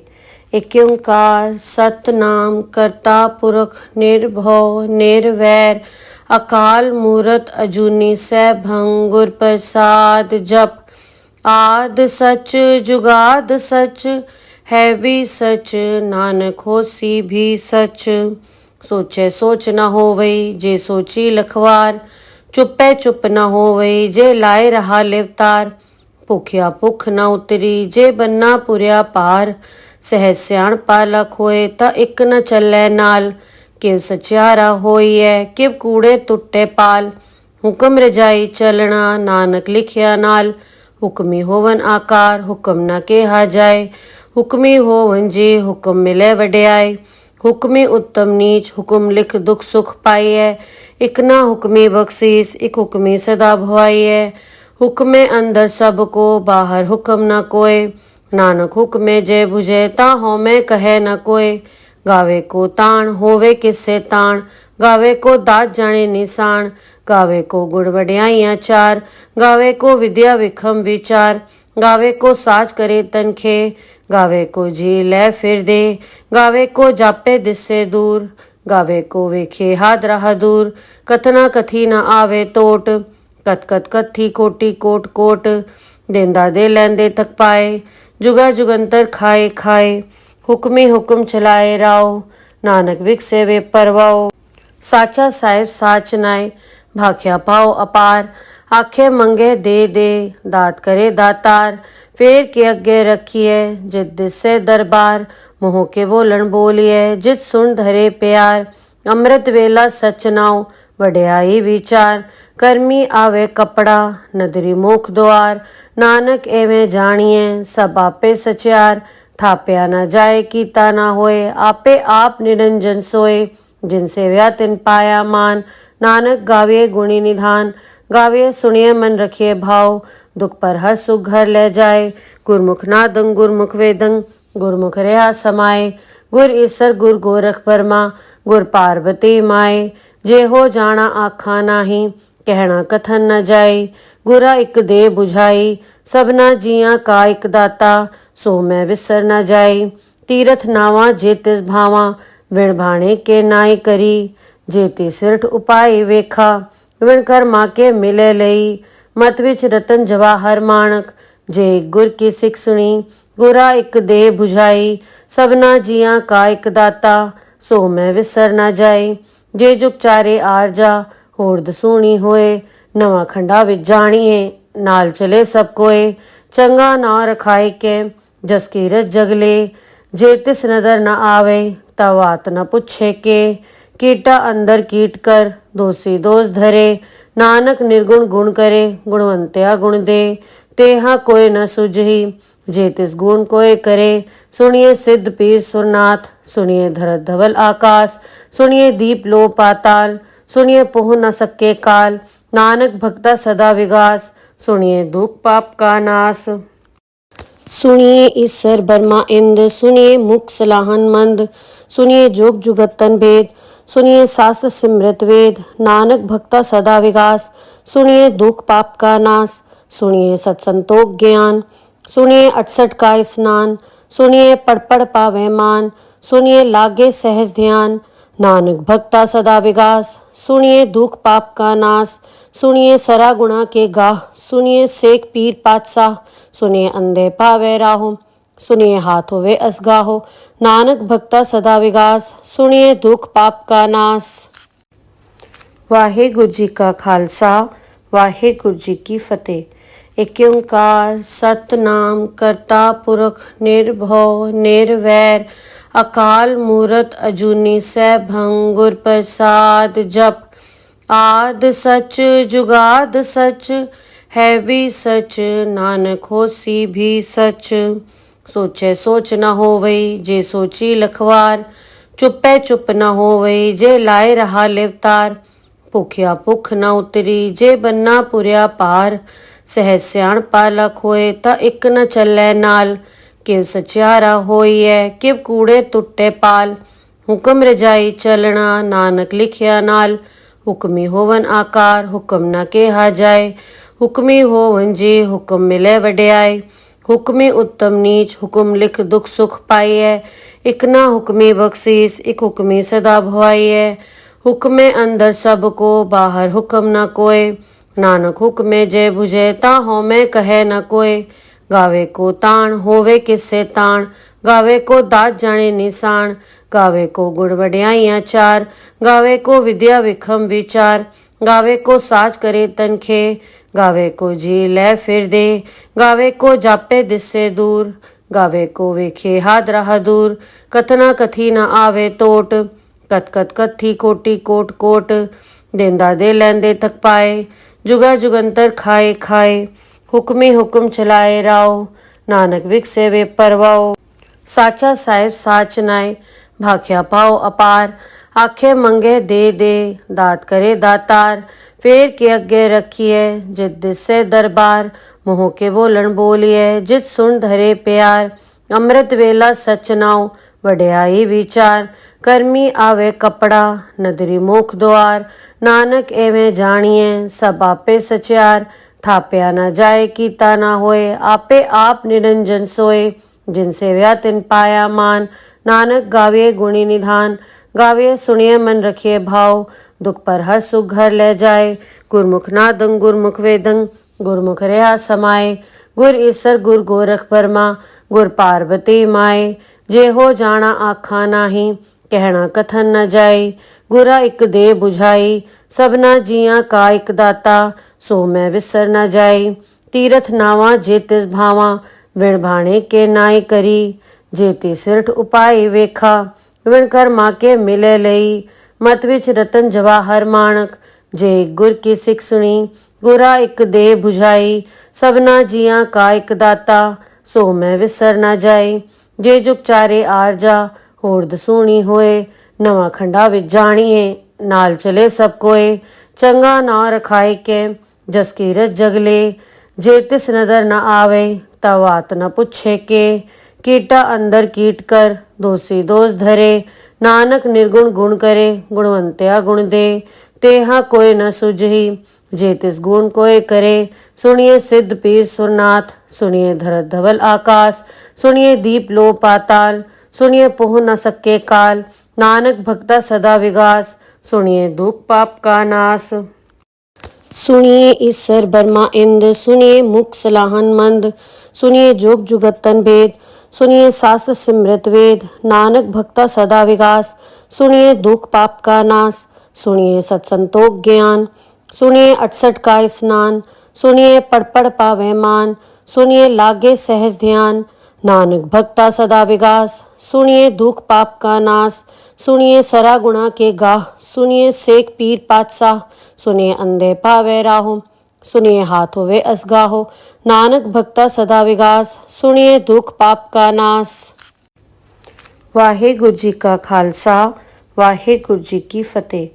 A: एक ओंकार सतनाम करता पुरख निर्भव निर्वैर, अकाल मूरत अजूनी सैभं गुर प्रसाद जप। आद सच जुगाद सच है भी सच, नानक होसी भी सच। सोचे सोच न होवई जे सोची लखवार, चुपे चुप न होवई जे लाए रहा लिवतार। भुखिया भुख न उतरी जे बन्ना पुरिया पार, सहज सियाणपा लख होए ता इक न चलै नाल। किव सचियारा होइए किव कूड़े टुटे पाल, हुक्म रजाई चलना नानक लिखिया नाल। हुक्मी होवन आकार हुक्म न केहा जाए, हुक्मी होवन जी हुक्म मिले वड्याई। हुक्मी उत्तम नीच हुक्म लिख दुख सुख पाइए, इक ना हुक्मी बख्शीस इक हुक्मी सदा भवाइए। हुक्मे अंदर सबको बाहर हुक्म न कोय, नानक हुक्मे जय बुझे ता होमे कहे न कोय। गावे को ताण होवे किससे ताण, गावे को दात जाने निशान। गावे को गुण वड्याइयां चार, गावे को विद्या विखम विचार। गावे को साज करे तनखे, गावे को जी ले फिर दे। गावे को जापे दिससे दूर, गावे को वेखे हाथ राह दूर। कथना कथी न आवे टोट, कत कत कथी कोटि कोट कोट। देंदा दे लैंदे थक पाए, जुगा जुगंतर खाए खाए। हुक्मी हुक्म चलाए राव, नानक विकसे वे परवाओ। साचा साहिब साच नाय, भाख्या पाओ अपार। आखे मंगे दे दे, दात करे दातार। फेर के अगे रखिए जित दिसे दरबार, मोह के बोलन बोलिए जित सुन धरे प्यार। अमृत वेला सच नाव वड्याई विचार, कर्मी आवे कपड़ा नदरी मुख द्वार। नानक एवें जानिए सब आपे सचियार, थाप्या न जाए कीता ना होए आपे आप निरंजन सोए। जिनसे व्या तिन पाया मान, नानक गाविए गुणी निधान। गाविए सुनिए मन रखिए भाव, दुख पर हर सुख घर ले जाए। गुरमुख नादं गुरमुख वेदं, गुरमुख रहा समाए। गुर ईसर गुर गोरख बर्मा, गुर पार्वती माए। जे हो जाना आखा नाही, कहना कथन न जाए। गुरा इक दे बुझाई, सबना जियां का इक दाता। सो मैं विसर न जाए, तीरथ नावा जे तिस भावा। विण भाणे के नाई करी, जेती सिरठ उपाय वेखा। विण कर्मा के मिले लई, मत विच रतन जवाहर माणक। जे गुर की सिख सुनी, गुरा इक दे बुझाई। सबना जियां का इक दाता, सो मैं विसर न जाए। जे जुग चारे आरजा, होर दसूणी होए। नवा खंडा विच जानिए, नाल चले सब कोए। चंगा ना रखाए के, जस कीरत जगले। जे तिस नदर न आवे, तब बात न पुछे के। कीटा अंदर कीट कर, दोषी दोष धरे। नानक निर्गुण गुण करे, गुणवंत्या गुण दे। तेहा कोई न सुझही जे तिस गुण कोय करे। सुनिए सिद्ध पीर सुरनाथ, सुनिए धरत धवल आकाश। सुनिए दीप लो पाताल, सुनिए पोह न सके काल। नानक भक्ता सदा विगास, सुनिए दुख पाप का नाश। सुनिए ईश्वर बर्मा इंद, सुनिए मुख सलाहन मंद। सुनिए जोग जुगत तन भेद, सुनिए शास्त्र सिमृत वेद। नानक भक्ता सदा विगास, सुनिए दुख पाप का नाश। सुनिए सत्संतोख ज्ञान, सुनिए 68 का स्नान। सुनिए पढ़ पढ़ पावे मान, सुनिए लागे सहज ध्यान। नानक भक्ता सदा विगास, सुनिए दुख पाप का नाश। सुनिए सरा गुणा के गाह, सुनिए सेक पीर पातशाह। सुनिए अंधे पावे राहो, सुनिए हाथ होवे असगाहो, नानक भक्ता सदा विगास, सुनिए दुख पाप का नाश। वाहेगुरु जी का खालसा, वाहेगुरु जी की फतेह। एक ओंकार सतनाम करता पुरख निर्भव निर्वैर, अकाल मूरत अजूनी सैभं गुर प्रसाद जप। आद सच जुगाद सच है भी सच, नानक होसी भी सच। सोचे सोच न होवई जे सोची लखवार, चुपे चुप न होवई जे लाए रहा लिवतार। भुखिया भुख न उतरी जे बन्ना पुरिया पार, सहज सियाण पालक होए ता इक न चलै नाल। किव सचियारा होइए किव कूड़े टुटे पाल, हुक्म रजाई चलना नानक लिखिया नाल। हुक्मी होवन आकार हुक्म न केहा जाए, हुक्मी होवन जी हुक्म मिले वड्याई। हुक्मी उत्तम नीच हुक्म लिख दुख सुख पाइए, इक ना हुक्मी बख्शीस इक हुक्मी सदा भवाइए। हुक्मे अंदर सबको बाहर हुक्म न कोय, नानक हुक्मे जय बुझे ता होमे कहे न कोय। गावे को ताण होवे किससे ताण, गावे को दात जाने निशान। गावे को गुण वड्याइयां चार, गावे को विद्या विखम विचार। गावे को साज करे तनखे, गावे को जी ले फिर दे। गावे को जापे दिससे दूर, गावे को वेखे हाथ रहा दूर। कथना कथी न आवे टोट, कत कत कथी कोटि कोट कोट। देंदा दे लैंदे थक पाए, जुगा जुगंतर खाए खाए। हुक्मी हुक्म चलाए राव, नानक विकसे वे परवाओ। साचा साहिब साच नाय, भाख्या पाओ अपार। आखे मंगे दे दात करे दातार। फेर के अगे रखिए जित दिसे दरबार, मुँह के बोलन बोलिए जित सुन धरे प्यार। अमृत वेला सच नाव वड्याई विचार, कर्मी आवे कपड़ा नदरी मुख द्वार। नानक एवें जानिए सब आपे सचियार, थाप्या न जाए कीता न होए आपे आप निरंजन सोए। जिनसे व्या तिन पाया मान, नानक गाविए गुणी निधान। गाविए सुनिए मन रखिए भाव, दुख पर हर सुख घर ले जाए। गुरमुख नादं गुरमुख वेदं, गुरमुख रहा समाए। गुर ईसर गुर गोरख बर्मा, गुर पार्वती माए। जे हो जाना आखा नाही, कहना कथन न जाए। गुरा इक दे बुझाई, सबना जिया का इक दाता। सो मैं विसर न जाए, तीरथ नावा जे तिस भावा। विण भाणे के नाई करी, जेती सिरठ उपाय वेखा। विण कर्मा के मिले लई, मत विच रतन जवाहर माणक। जे गुर की सिख सुनी, गुरा इक दे बुझाई। सबना जिया का इक दाता, सो मैं विसर न जाए। जे जुग चारे आरजा, होर दसूणी होए। नवा खंडा विच जाणिए, नाल चले सब कोए। चंगा ना रखाए के, जस कीरत जगले। जे तिस नदर न आवे, तवात न पुछे के। कीटा अंदर कीट कर, दोषी दोष धरे। नानक निर्गुण गुण करे, गुणवंत्या गुण दे। तेहा कोय न सुझही, जे तिस गुण कोय करे। सुनिए सिद्ध पीर सुरनाथ, सुनिए धरत धवल आकाश। सुनिए दीप लो पाताल, सुनिए पोह न सके काल। नानक भक्ता सदा विगास, सुनिए दुख पाप का नाश। सुनिए ईसर बर्मा इंद, सुनिए मुख सलाहन मंद। सुनिए जोग जुगत तन भेद, सुनिए शास्त्र सिमृत वेद। नानक भक्ता सदा विगास, सुनिए दुख पाप का नाश। सुनिए सत्संतोख ज्ञान, सुनिए 68 का स्नान। सुनिए पढ़ पढ़ पावे मान, सुनिए लागे सहज ध्यान। नानक भक्ता सदा विगास, सुनिए दुख पाप का नाश। सुनिए सरा गुणा के गाह, सुनिए सेक पीर पातशाह। सुनिए अंधे पावे राहो, सुनिए हाथ होवे असगाहो। नानक भक्ता सदा विगास, सुनिए दुख पाप का नाश। वाहेगुरु जी का खालसा, वाहेगुरु जी की फतेह।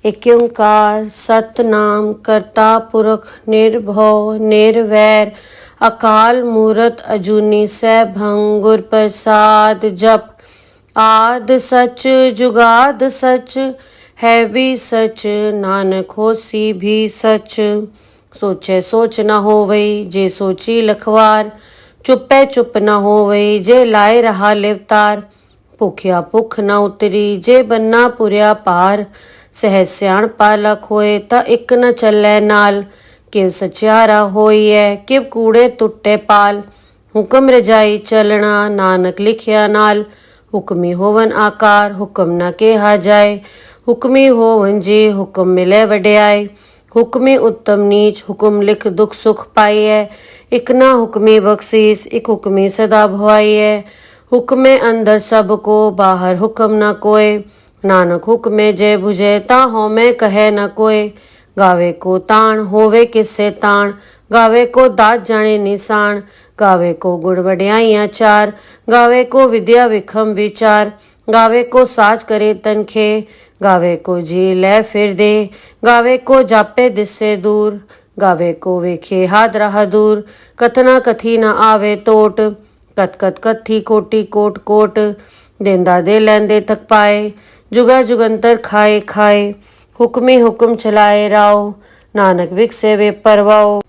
A: एक ओंकार सतनाम करता पुरख निर्भव निर्वैर, अकाल मूरत अजूनी सैभं गुर प्रसाद जप। आद सच जुगाद सच है भी सच, नानक होसी भी सच। सोचे सोच न होवई जे सोची लखवार, चुपे चुप न होवई जे लाए रहा लिवतार। भुखिया भुख न उतरी जे बन्ना पुरिया पार, सहज सियाण पालक होए ता इक न चलै नाल। किव सचियारा होइए किव कूड़े टुटे पाल, ਹੁਕਮ ਰਜਾਈ ਚਲਣਾ ਨਾਨਕ ਲਿਖਿਆ ਨਾਲ। ਹੁਕਮੀ ਹੋਵਨ ਆਕਾਰ ਹੁਕਮ ਨਾ ਕਿਹਾ ਜਾਏ। ਹੁਕਮੀ ਹੋਵਨ ਜੀ ਹੁਕਮ ਮਿਲੇ ਵਡਿਆਈ। ਹੁਕਮੀ ਉੱਤਮ ਨੀਚ ਹੁਕਮ ਲਿਖ ਦੁਖ ਸੁਖ ਪਾਈਐ। ਇਕ ਨਾ ਹੁਕਮੀ ਬਖਸ਼ੀਸ ਇਕ ਹੁਕਮੀ ਸਦਾ ਭਵਾਈਐ। ਹੁਕਮੇ ਅੰਦਰ ਸਭ ਕੋ ਬਾਹਰ ਹੁਕਮ ਨਾ ਕੋਏ। ਨਾਨਕ ਹੁਕਮੇ ਜੇ ਬੁਝੇ ਤਾਂ ਹਉਮੈ ਕਹੈ ਨਾ ਕੋਏ। ਗਾਵੇ ਕੋ ਤਾਣ ਹੋਵੇ ਕਿਸੇ ਤਾਣ। ਗਾਵੇ ਕੋ ਦਾਤ ਜਾਣੇ ਨਿਸ਼ਾਨ। ਗਾਵੇ ਕੋ ਗੁਣ ਵਡਿਆਈਆਂ ਚਾਰ। ਗਾਵੇ ਕੋ ਵਿਦਿਆ ਵਿਖਮ ਵਿਚਾਰ। ਗਾਵੇ ਕੋ ਸਾਚ ਕਰੇ ਤਨਖੇ। ਗਾਵੇ ਕੋ ਜੀ ਲੈ ਫਿਰ ਦੇ। ਗਾਵੇ ਕੋ ਜਾਪੇ ਦਿਸੇ ਦੂਰ। ਗਾਵੇ ਕੋ ਵੇਖੇ ਹਾਦਰਾ ਹਦੂਰ। ਕਥਨਾ ਕਥੀ ਨਾ ਆਵੇ ਟੋਟ। ਕਤ ਕਤ ਕਥੀ ਕੋਟੀ ਕੋਟ ਕੋਟ। ਦੇਂਦਾ ਦੇ ਲੈਂਦੇ ਥਕ ਪਾਏ। ਜੁਗਾ ਜੁਗੰਤਰ ਖਾਏ ਖਾਏ। ਹੁਕਮੀ ਹੁਕਮ ਚਲਾਏ ਰਾਓ। ਨਾਨਕ ਵਿਕਸੇ ਵੇ ਪਰਵਾਓ।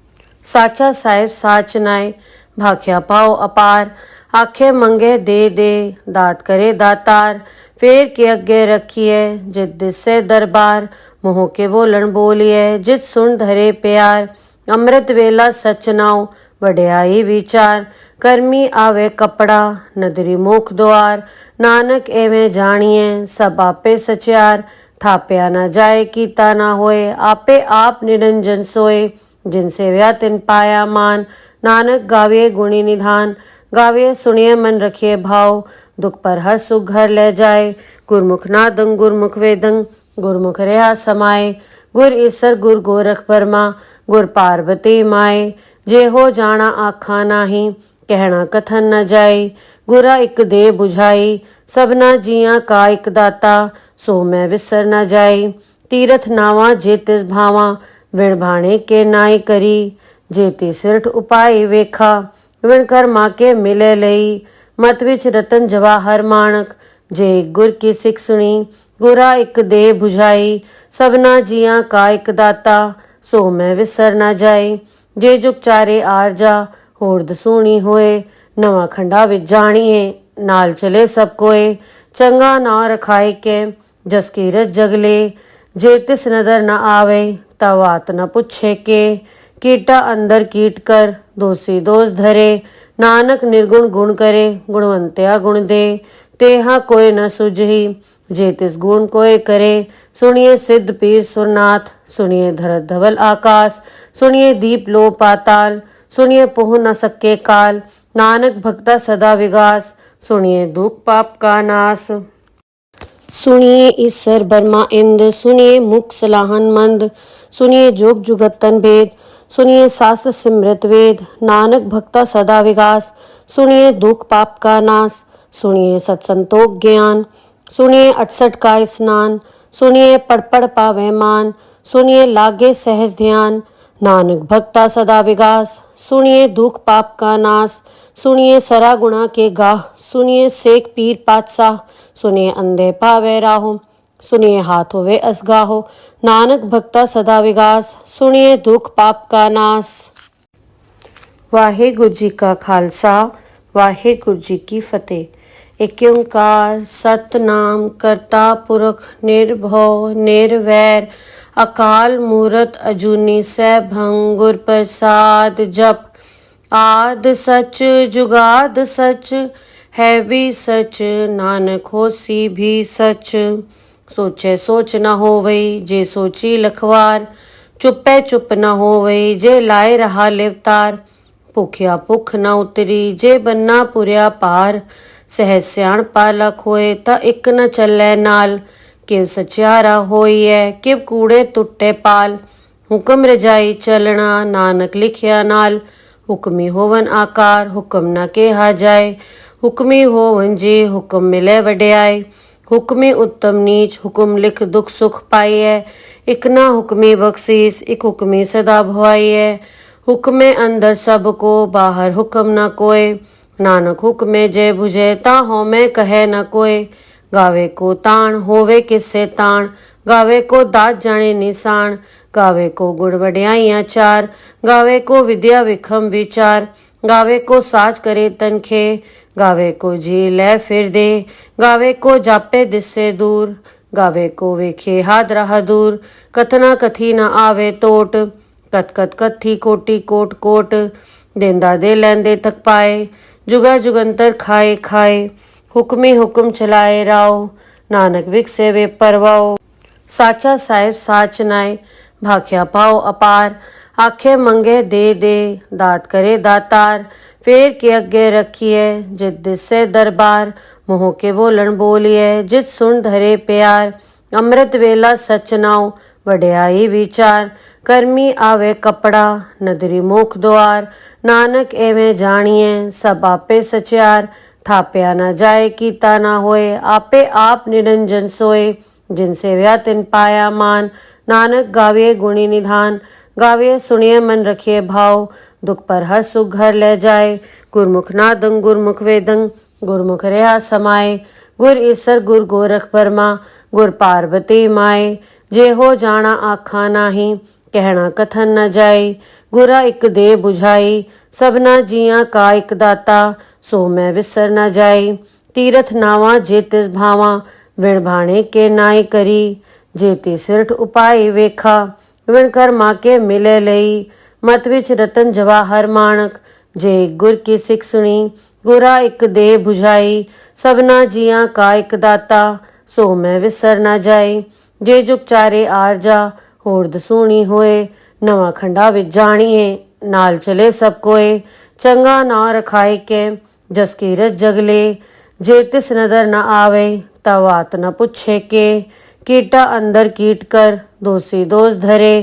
A: ਸਾਚਾ ਸਾਹਿਬ ਸਾਚ ਨਾਏ। ਭਾਖਿਆ ਪਾਓ ਅਪਾਰ। ਆਖੇ ਮੰਗੇ ਦੇ ਦੇ ਦਾਤ ਕਰੇ ਦਾਤਾਰ। ਫੇਰ ਕੇ ਅੱਗੇ ਰੱਖੀਏ ਜਿਤ ਦਿਸੇ ਦਰਬਾਰ। ਮੋਹ ਕੇ ਬੋਲਣ ਬੋਲੀਏ ਜਿਤ ਸੁਣ ਧਰੇ ਪਿਆਰ। ਅੰਮ੍ਰਿਤ ਵੇਲਾ ਸਚ ਨਾਉ ਵਡਿਆਈ ਵਿਚਾਰ। ਕਰਮੀ ਆਵੇ ਕਪੜਾ ਨਦਰੀ ਮੁਖ ਦੁਆਰ। ਨਾਨਕ ਐਵੇਂ ਜਾਣੀਏ ਸਭ ਆਪੇ ਸਚਿਆਰ। ਥਾਪਿਆ ਨਾ ਜਾਏ ਕੀਤਾ ਨਾ ਹੋਏ। ਆਪੇ ਆਪ ਨਿਰੰਜਨ ਸੋਏ। ਜਿਨ ਸੇਵਿਆ ਤਿਨ ਪਾਇਆ ਮਾਨ। ਨਾਨਕ ਗਾਵੇ ਗੁਣੀ ਨਿਧਾਨ। ਗਾਵੇ ਸੁਣੀਏ ਮਨ ਰਖਿਏ ਭਾਉ। ਦੁਖ ਪਰ ਹਰ ਸੁਖ ਘਰ ਲੈ ਜਾਏ। ਗੁਰਮੁਖ ਨਾਦੰ ਗੁਰਮੁਖ ਵੇਦੰ ਗੁਰਮੁਖ ਰਿਹਾ ਸਮਾਏ। ਗੁਰ ਈਸਰ ਗੁਰ ਗੋਰਖ ਬਰਮਾ ਗੁਰ ਪਾਰਬਤੀ ਮਾਏ। ਜੇ ਹੋ ਜਾਣਾ ਆਖਾਂ ਨਾਹੀ ਕਹਿਣਾ ਕਥਨ ਨ ਜਾਈ। ਗੁਰਾ ਇਕ ਦੇ ਬੁਝਾਈ ਸਭਨਾ ਜੀਆਂ ਕਾ ਇਕ ਦਾਤਾ। ਸੋ ਮੈਂ ਵਿਸਰ ਨ ਜਾਈ। ਤੀਰਥ ਨਾਵਾਂ ਜੇ ਤਿਸ ਭਾਵਾਂ। ਵਿਣ ਭਾਣੇ ਕੇ ਨਾਈ ਕਰੀ। ਜੇ ਤੀ ਸਿਰਠ ਉਪਾਈ ਵੇਖਾ। ਵਿਣ ਕਰਮਾ ਕੇ ਮਿਲੇ ਲਈ। ਮਤ ਵਿੱਚ ਰਤਨ ਜਵਾਹਰ ਮਾਣਕ। ਜੇ ਇਕ ਗੁਰ ਕੀ ਸਿੱਖ ਸੁਣੀ। ਗੁਰਾ ਇਕ ਦੇ ਬੁਝਾਈ ਸਭਨਾ ਜੀਆਂ ਕਾ ਇਕ ਦਾਤਾ। ਸੋ ਮੈਂ ਵਿਸਰ ਨ ਜਾਈ। ਜੇ ਜੁਗ ਚਾਰੇ ਆਰਜਾ ਹੋਰ ਦਸੂਣੀ ਹੋਏ। ਨਵਾਂ ਖੰਡਾ ਵਿੱਚ ਜਾਣੀਏ ਨਾਲ ਚਲੇ ਸਭ ਕੋਏ। ਚੰਗਾ ਨਾ ਰਖਾਏ ਕੇ ਜਸ ਕੀਰਤ ਜਗਲੇ। ਜੇ ਤਿਸ ਨਦਰ ਨ ਆਵੇ ਤਾ ਵਾਤ ਨ ਪੁੱਛੇ ਕੇ। ਕੀਟਾ ਅੰਦਰ ਕੀਟ ਕਰ ਦੋਸੀ ਦੋਸ ਧਰੇ। ਨਾਨਕ ਨਿਰਗੁਣ ਗੁਣ ਕਰੇ ਗੁਣਵੰਤਿਆ ਗੁਣ ਦੇ। ਤੇਹਾ ਕੋਈ ਨ ਸੁਝਈ ਜੇ ਤਿਸ ਗੁਣ ਕੋਏ ਕਰੇ। ਸੁਣੀਏ ਸਿੱਧ ਪੀਰ ਸੁਰਨਾਥ ਸੁਣੀਏ ਧਰਤ ਧਵਲ ਆਕਾਸ। ਸੁਣੀਏ ਦੀਪ ਲੋ ਪਾਤਾਲ ਸੁਣੀਏ ਪਹੁ ਨ ਸਕੇ ਕਾਲ। ਨਾਨਕ ਭਗਤਾ ਸਦਾ ਵਿਗਾਸ ਸੁਣੀਏ ਦੁਖ ਪਾਪ ਕਾ ਨਾਸ। ਸੁਣੀਏ ਈਸਰ ਬਰਮਾ ਇੰਦ ਸੁਣੀਏ ਮੁਖ ਸਲਾਹਨ ਮੰਦ। ਸੁਣੀਏ ਜੋਗ ਜੁਗਤਨ ਭੇਦ ਸੁਣੀਏ शास्त्र सिमरत वेद। नानक भक्ता सदा विगास सुनिए दुख पाप का नाश। सुनिए सत्संतोख ज्ञान सुनिए 68 का स्नान। सुनिए पढ़ पढ़ पावे मान सुनिए लागे सहज ध्यान। नानक भक्ता सदा विगास सुनिए दुख पाप का नाश। सुनिए सरा गुणा के गाह सुनिए सेक पीर पातशाह। सुनिए अंधे पावे राहो सुनिए हाथ होवे असगाहो। नानक भक्ता सदा विगास सुनिए दुख पाप का नाश। वाहेगुरु जी का खालसा वाहेगुरु जी की फतेह। एक ओंकार सतनाम करता पुरख निर्भव निर्वैर। अकाल मूरत अजूनी सैभं गुर प्रसाद जप। आद सच जुगाद सच है भी सच। नानक होसी भी सच। सोचे सोच न होवई जे सोची लखवार। चुपे चुप न होवई जे लाए रहा लिवतार। भुखिया भुख न उतरी जे बन्ना पुरिया पार। सहज सियाण पालक होए ता इक न चलै नाल। किव सचियारा होइए किव कूड़े टुटे पाल। हुक्म रजाई चलना नानक लिखिया नाल। हुक्मी होवन आकार हुक्म न केहा जाए। हुक्मी होवन जी हुक्म मिले वड्याई। हुक्मी उत्तम नीच हुक्म लिख दुख सुख पाईए। इक ना हुक्मी बख्शीस इक हुक्मी सदा भवाईए। हुक्मे अंदर सब को बाहर हुक्म न कोय। नानक हुक्मे जे बुझे ता हउमੈ कहे न कोय। गावे को ताण होवे किसे ताण। गावे को दात जाने निशान। गावे को गुण वड्याइयां चार। गावे को विद्या विखम विचार। गावे को साच करे तनखे। गावे को जी ਲੈ ਫਿਰ ਦੇ। गावे को जापे दिसे दूर। गावे को वेखे हादरा हदूर। कथना कथी न आवे टोट। कत कत कथी कोटि कोट कोट देंदा दे लैंदे थक पाए जुगा जुगंतर खाए खाए हुक्मी हुक्म चलाए राव नानक विकसे वे परवाओ साचा साहिब साच नाय भाख्या पाओ अपार आखे मंगे दे दात करे दातार फेर के अगे रखिए जित दिसे दरबार मोह के बोलन बोलिए जित सुन धरे प्यार अमृत वेला सच नाव वड्याई विचार कर्मी आवे कपड़ा नदरी मुख द्वार नानक एवें जानिए सब आपे सचार थाप्या न जाए कीता ना होए आपे आप निरंजन सोए जिनसे व्या तिन पाया मान नानक गावे गुणी निधान गावे सुनिए मन रखिए भाव दुख पर हर सुख घर ले जाए गुरमुख नादंग गुरमुख वेदंग गुरमुख रहा समाए गुर ईसर गुर गोरख बर्मा गुर पार्वती माए जे हो जाना आखा नाही कहना कथन न जाए गुरा एक दे बुझाई सबना जिया का एक दाता सो मैं विसर न जाए तीरथ नावा जे तिस भावा विण भाणे के नाई करी जेती सिरठ उपाय वेखा विण कर्मा के मिले लई मत विच रतन जवाहर माणक जे गुर की सिख सुनी गुरा एक दे बुझाई सबना जिया का एक दाता सो मैं विसर न जाए जे जुग चारे आरजा होर दसूणी होए नवा खंडा विच जाणीए नाल चले सब कोए चंगा ना रखाए के जस कीरत जगले जे तिस नदर न आवे तवात न पुछे के कीटा अंदर कीट कर दोषी दोष धरे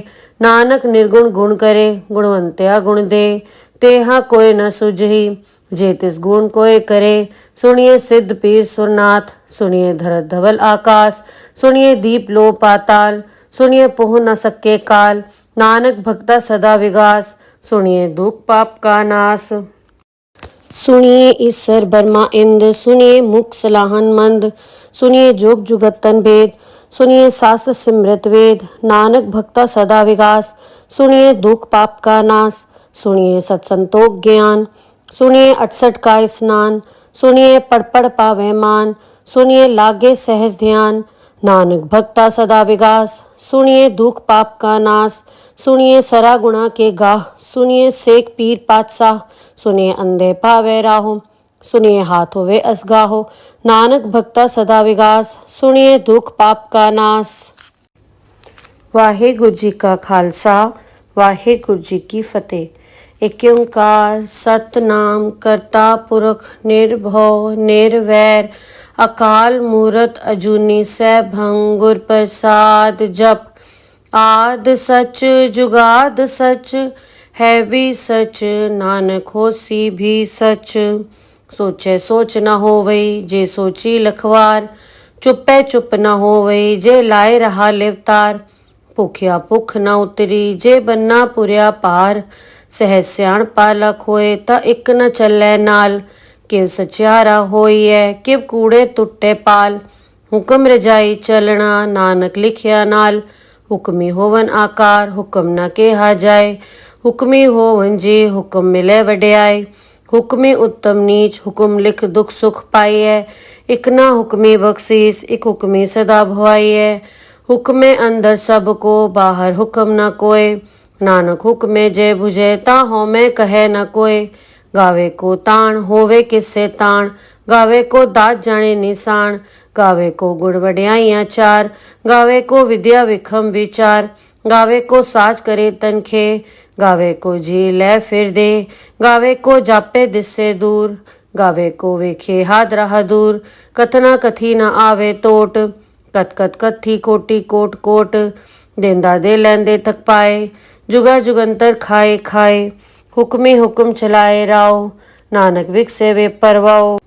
A: नानक निर्गुण गुण करे गुणवंत्या गुण दे तेहा कोई न सुझही जे तिस गुण कोई करे सुनिए सिद्ध पीर सुरनाथ सुनिए धरत धवल आकाश सुनिए दीप लो पाताल सुनिए पोह न सके काल नानक भक्ता सदा विगास सुनिए दुख पाप का नाश सुनिए ईश्वर बर्मा इंद सुनिए मुख सलाहन मंद सुनिए जोग जुगतन भेद सुनिए शास्त्र सिमृत वेद नानक भक्ता सदा विगास सुनिए दुख पाप का नाश सुनिए सत्संतोख ज्ञान सुनिए 68 का स्नान सुनिए पढ़ पढ़ पावे मान सुनिए लागे सहज ध्यान नानक भक्ता सदा विगास सुनिए दुख पाप का नाश सुनिए सरा गुणा के गाह सुनिए सेक पीर पातशाह सुनिए अंधे पावे राहो सुनिए हाथ होवे असगाहो नानक भक्ता सदा विगास सुनिए दुख पाप का नाश वाहेगुरु जी का खालसा वाहेगुरु जी की फतेह। एक ओंकार सतनाम करता पुरख निर्भव निर्वैर अकाल मूरत अजूनी सैभं गुर प्रसाद जप आद सच जुगाद सच है भी सच नानक होसी भी सच सोचे सोच न होवई जे सोची लखवार चुपे चुप न होवई जे लाए रहा लिवतार भुखिया भुख न उतरी जे बन्ना पुरिया पार सहज सियाण पालक होए ता इक न चलै नाल किव सचियारा होइए किव कूड़े टुटे पाल हुक्म रजाई चलना नानक लिखिया नाल हुक्मी होवन आकार हुक्म न केहा जाए हुक्मी होवन जी हुक्म मिले वड्याई हुक्मी उत्तम नीच हुक्म लिख दुख सुख पाइए इक ना हुक्मी बख्शीस इक हुक्मी सदा भवाइए हुक्मे अंदर सबको बाहर हुक्म न कोय नानक हुक्मे जय बुझे ता होमे कहे न कोय गावे को ताण होवे किससे ताण गावे को दात जाने निशान गावे को गुण वड्याइयां चार गावे को विद्या विखम विचार गावे को साज करे तनखे गावे को जी ले फिर दे गावे को जापे दिसे दूर गावे को वेखे हाथ रहा दूर कथना कथी न आवे टोट कत कत कथी कोटि कोट कोट देंदा दे लैंदे थक पाए जुगा जुगंतर खाए खाए हुक्मी हुक्म चलाए राव नानक विकसे वे परवाओ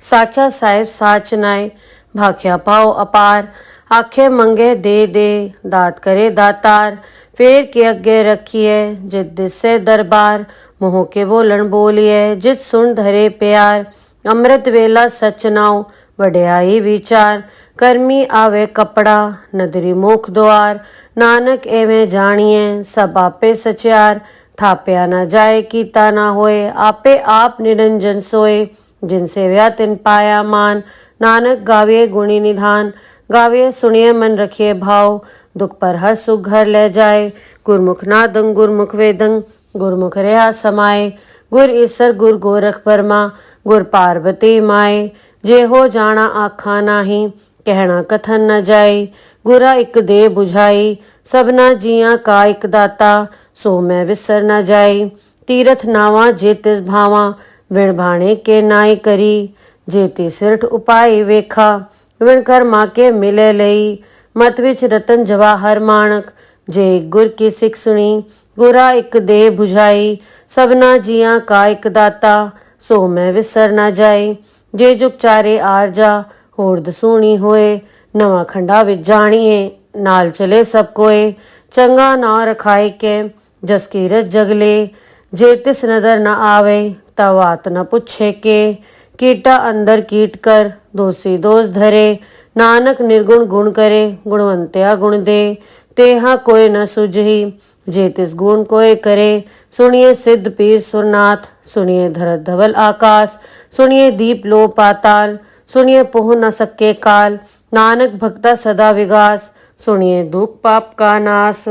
A: साचा साहिब साच नाय भाख्या पाओ अपार आखे मंगे दे दात करे दातार फेर के अगे रखिए जित दिसे दरबार मोह के बोलन बोलिए जित सुन धरे प्यार अमृत वेला सच नाव वड्याई विचार कर्मी आवे कपड़ा नदरी मुख द्वार नानक एवें जानिए सब आपे सचार थाप्या न जाए कीता ना होए आपे आप निरंजन सोए जिनसे व्या तिन पाया मान नानक गावे गुणी निधान गावे सुनिए मन रखिए भाव, दुख पर हर सुख घर ले जाए। गुरमुख नादं गुरमुख वेदं, गुरमुख रहा समाए। गुर ईसर गुर गोरख परमा, गुर पार्वती माए। जे हो जाना आखा नाही, कहना कथन न जाए। गुरा एक दे बुझाई, सबना जिया का एक दाता। सो मैं विसर न जाए। तीरथ नावा जे तिस भावा, विण भाणे के नाई करी। जेती सिरठ उपाय वेखा, विण कर्मा के मिले लई। मत विच रतन जवाहर माणक, जे गुर की सिख सुनी। गुरा एक दे बुझाई, सबना जिया का एक दाता। सो मैं विसर न जाए। जे जुग चारे आरजा, होर दसूणी होए। नवा खंडा विच जाणिए, नाल चले सब कोए। चंगा ना रखाए के, जस कीरत जगले। जे तिस नदर न आवे, तवात न पुछे के। कीटा अंदर कीट कर, दोषी दोष धरे। नानक निर्गुण गुण करे, गुणवंत्या गुण दे। तेहा कोई न सुझही, जे तिस गुण कोय करे। सुनिए सिद्ध पीर सुरनाथ, सुनिए धरत धवल आकाश। सुनिए दीप लो पाताल, सुनिए पोह न सके काल। नानक भक्ता सदा विगास, सुनिए दुख पाप का नाश।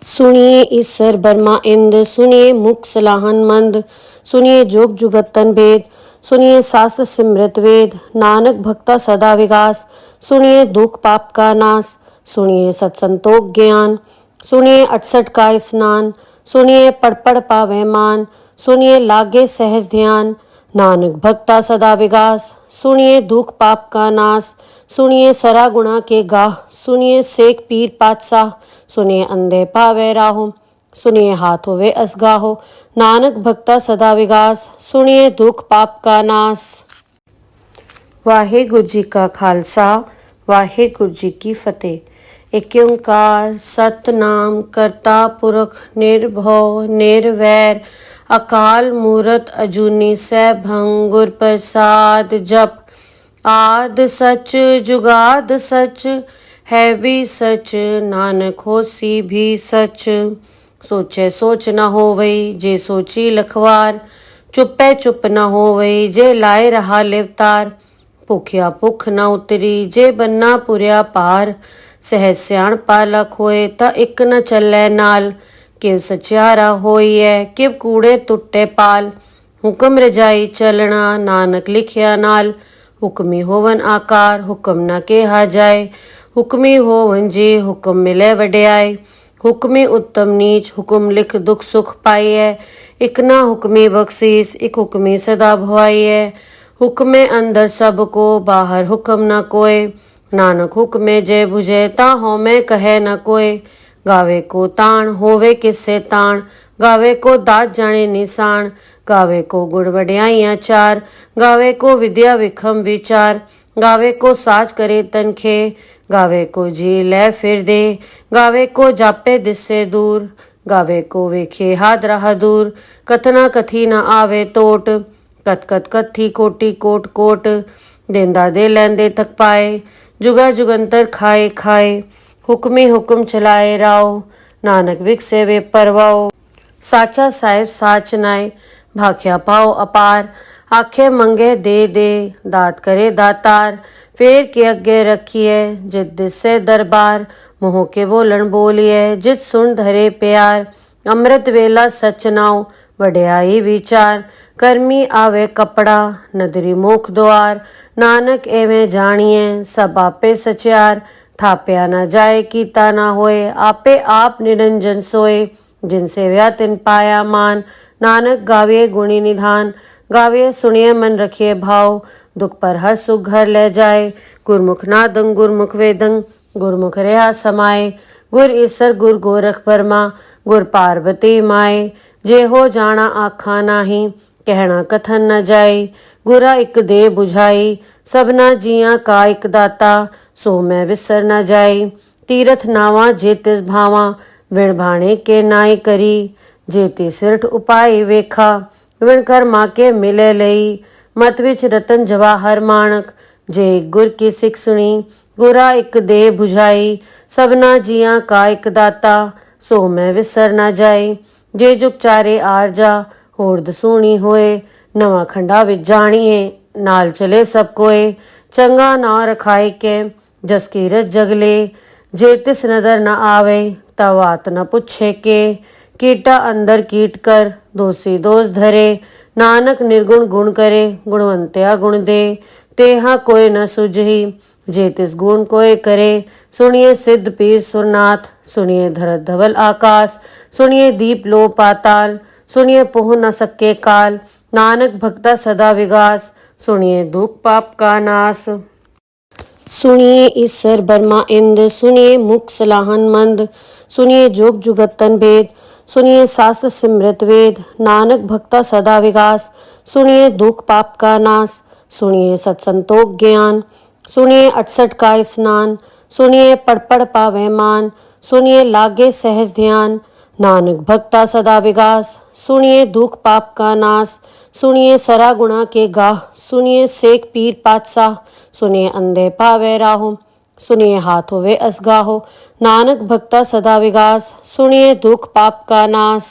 A: सुनिए ईसर बर्मा इंद, सुनिए मुख सलाहन मंद। सुनिए जोग जुगतन भेद, सुनिए शास्त्र सिमृत वेद। नानक भक्ता सदा विगास, सुनिए दुख पाप का नाश। सुनिए सत्संतोख ज्ञान, सुनिए 68 का स्नान। सुनिए पढ़ पढ़ पावे मान, सुनिए लागे सहज ध्यान। नानक भक्ता सदा विगास, सुनिए दुख पाप का नाश। सुनिए सरा गुणा के गाह, सुनिए सेक पीर पातशाह। सुनिए अंधे पावे राहो, सुनिए हाथ होवे असगाहो। नानक भक्ता सदा विगास, सुनिए दुख पाप का नाश। वाहेगुरु जी का खालसा, वाहेगुरु जी की फतेह। एक ओंकार सतनाम करता पुरख निर्भव निर्वैर। अकाल मूरत अजूनी सैभं, गुर प्रसाद जप। आद सच जुगाद सच, है भी सच। नानक होसी भी सच। सोचे सोच न होवई, जे सोची लखवार। चुपे चुप न होवई, जे लाए रहा लिवतार। भुखिया भुख न उतरी, जे बन्ना पुरिया पार। सहज सियाण पालक होए, ता इक न चलै नाल। किव सचियारा होइए, किव कूड़े टुटे पाल। हुक्म रजाई चलना, नानक लिखिया नाल। हुक्मी होवन आकार, हुक्म न केहा जाए। हुक्मी होवन जी, हुक्म मिले वड्याई। हुक्मी उत्तम नीच, हुक्म लिख दुख सुख पाइए। इक ना हुक्मी बख्शीस, इक हुक्मी सदा भवाइए। हुक्मे अंदर सबको, बाहर हुक्म न कोय। नानक हुक्मे जय बुझे, ता होमे कहे न कोय। गावे को ताण, होवे किससे ताण। गावे को दात जाने निशान। गावे को गुण वड्याइयां चार। गावे को विद्या विखम विचार। गावे को साज करे तनखे। गावे को जी ले फिर दे। गावे को जापे दिससे दूर। गावे को वेखे हाथ राह दूर। कथना कथी न आवे टोट। कत कत कथी कोटि कोट कोट। देंदा दे लैंदे थक पाए। जुगा जुगंतर खाए खाए। हुक्मी हुक्म चलाए राव। नानक विकसे वे परवाओ। साचा साहिब साच नाय, भाख्या पाओ अपार। आखे मंगे दे दे, दात करे दातार। फेर के अगे रखिए, जित दिसे दरबार। मोह के बोलन बोलिए, जित सुन धरे प्यार। अमृत वेला सच नाव, वड्याई विचार। कर्मी आवे कपड़ा, नदरी मुख द्वार। नानक एवें जानिए, सब आपे सचियार। थाप्या न जाए कीता न होए, आपे आप निरंजन सोए। जिनसे व्या तिन पाया मान। नानक गाविए गुणी निधान। गाविए सुनिए मन रखिए भाव, दुख पर हर सुख घर ले जाए। गुरमुख नादं गुरमुख वेदं, गुरमुख रहा समाए। गुर ईसर गुर गोरख परमा, गुर पार्वती माए। जे हो जाना आखा नाही, कहना कथन न जाए। गुरा एक दे बुझाई, सबना जिया का एक दाता। सो मैं विसर न जाए। तीरथ नावा जे तिस भावा, विण भाणे के नाई करी। जेती सिरठ उपाय वेखा, विण कर्मा के मिले लई। मत विच रतन जवाहर माणक, जे गुर की सिख सुनी। गुरा एक दे बुझाई, सबना जिया का एक दाता। सो मैं विसर न जाए। जे जुग चारे आरजा, होर दसूणी होए। नवा खंडा विच जाणिए, नाल चले सब कोए। चंगा ना रखाए के, जस कीरत जगले जे तिस नदर न आवे तवात न पुछे के कीटा अंदर कीट कर दोषी दोष धरे नानक निर्गुण गुण करे गुणवंत्या गुण दे तेहा कोय न सुझही जे तिस गुण कोय करे सुनिए सिद्ध पीर सुरनाथ सुनिए धरत धवल आकाश सुनिए दीप लो पाताल सुनिए पोह न सके काल नानक भक्ता सदा विगास सुनिए दुख पाप का नाश। सुनिए ईश्वर बर्मा इंद्र सुनिए मुख सलाहन मंद सुनिए जोग जुगतन भेद सुनिए शास्त्र सिमृत वेद नानक भक्ता सदा विगास सुनिए दुख पाप का नाश सुनिए सत्संतोख ज्ञान सुनिए 68 का स्नान सुनिए पढ़ पढ़ पावे मान सुनिए लागे सहज ध्यान नानक भक्ता सदा विगास सुनिए दुख पाप का नाश सुनिए सरा गुणा के गाह सुनिए सेक पीर पातशाह सुनिए अंधे पावे राहो सुनिए हाथ होवे असगाहो नानक भक्ता सदा विगास सुनिए दुख पाप का नाश।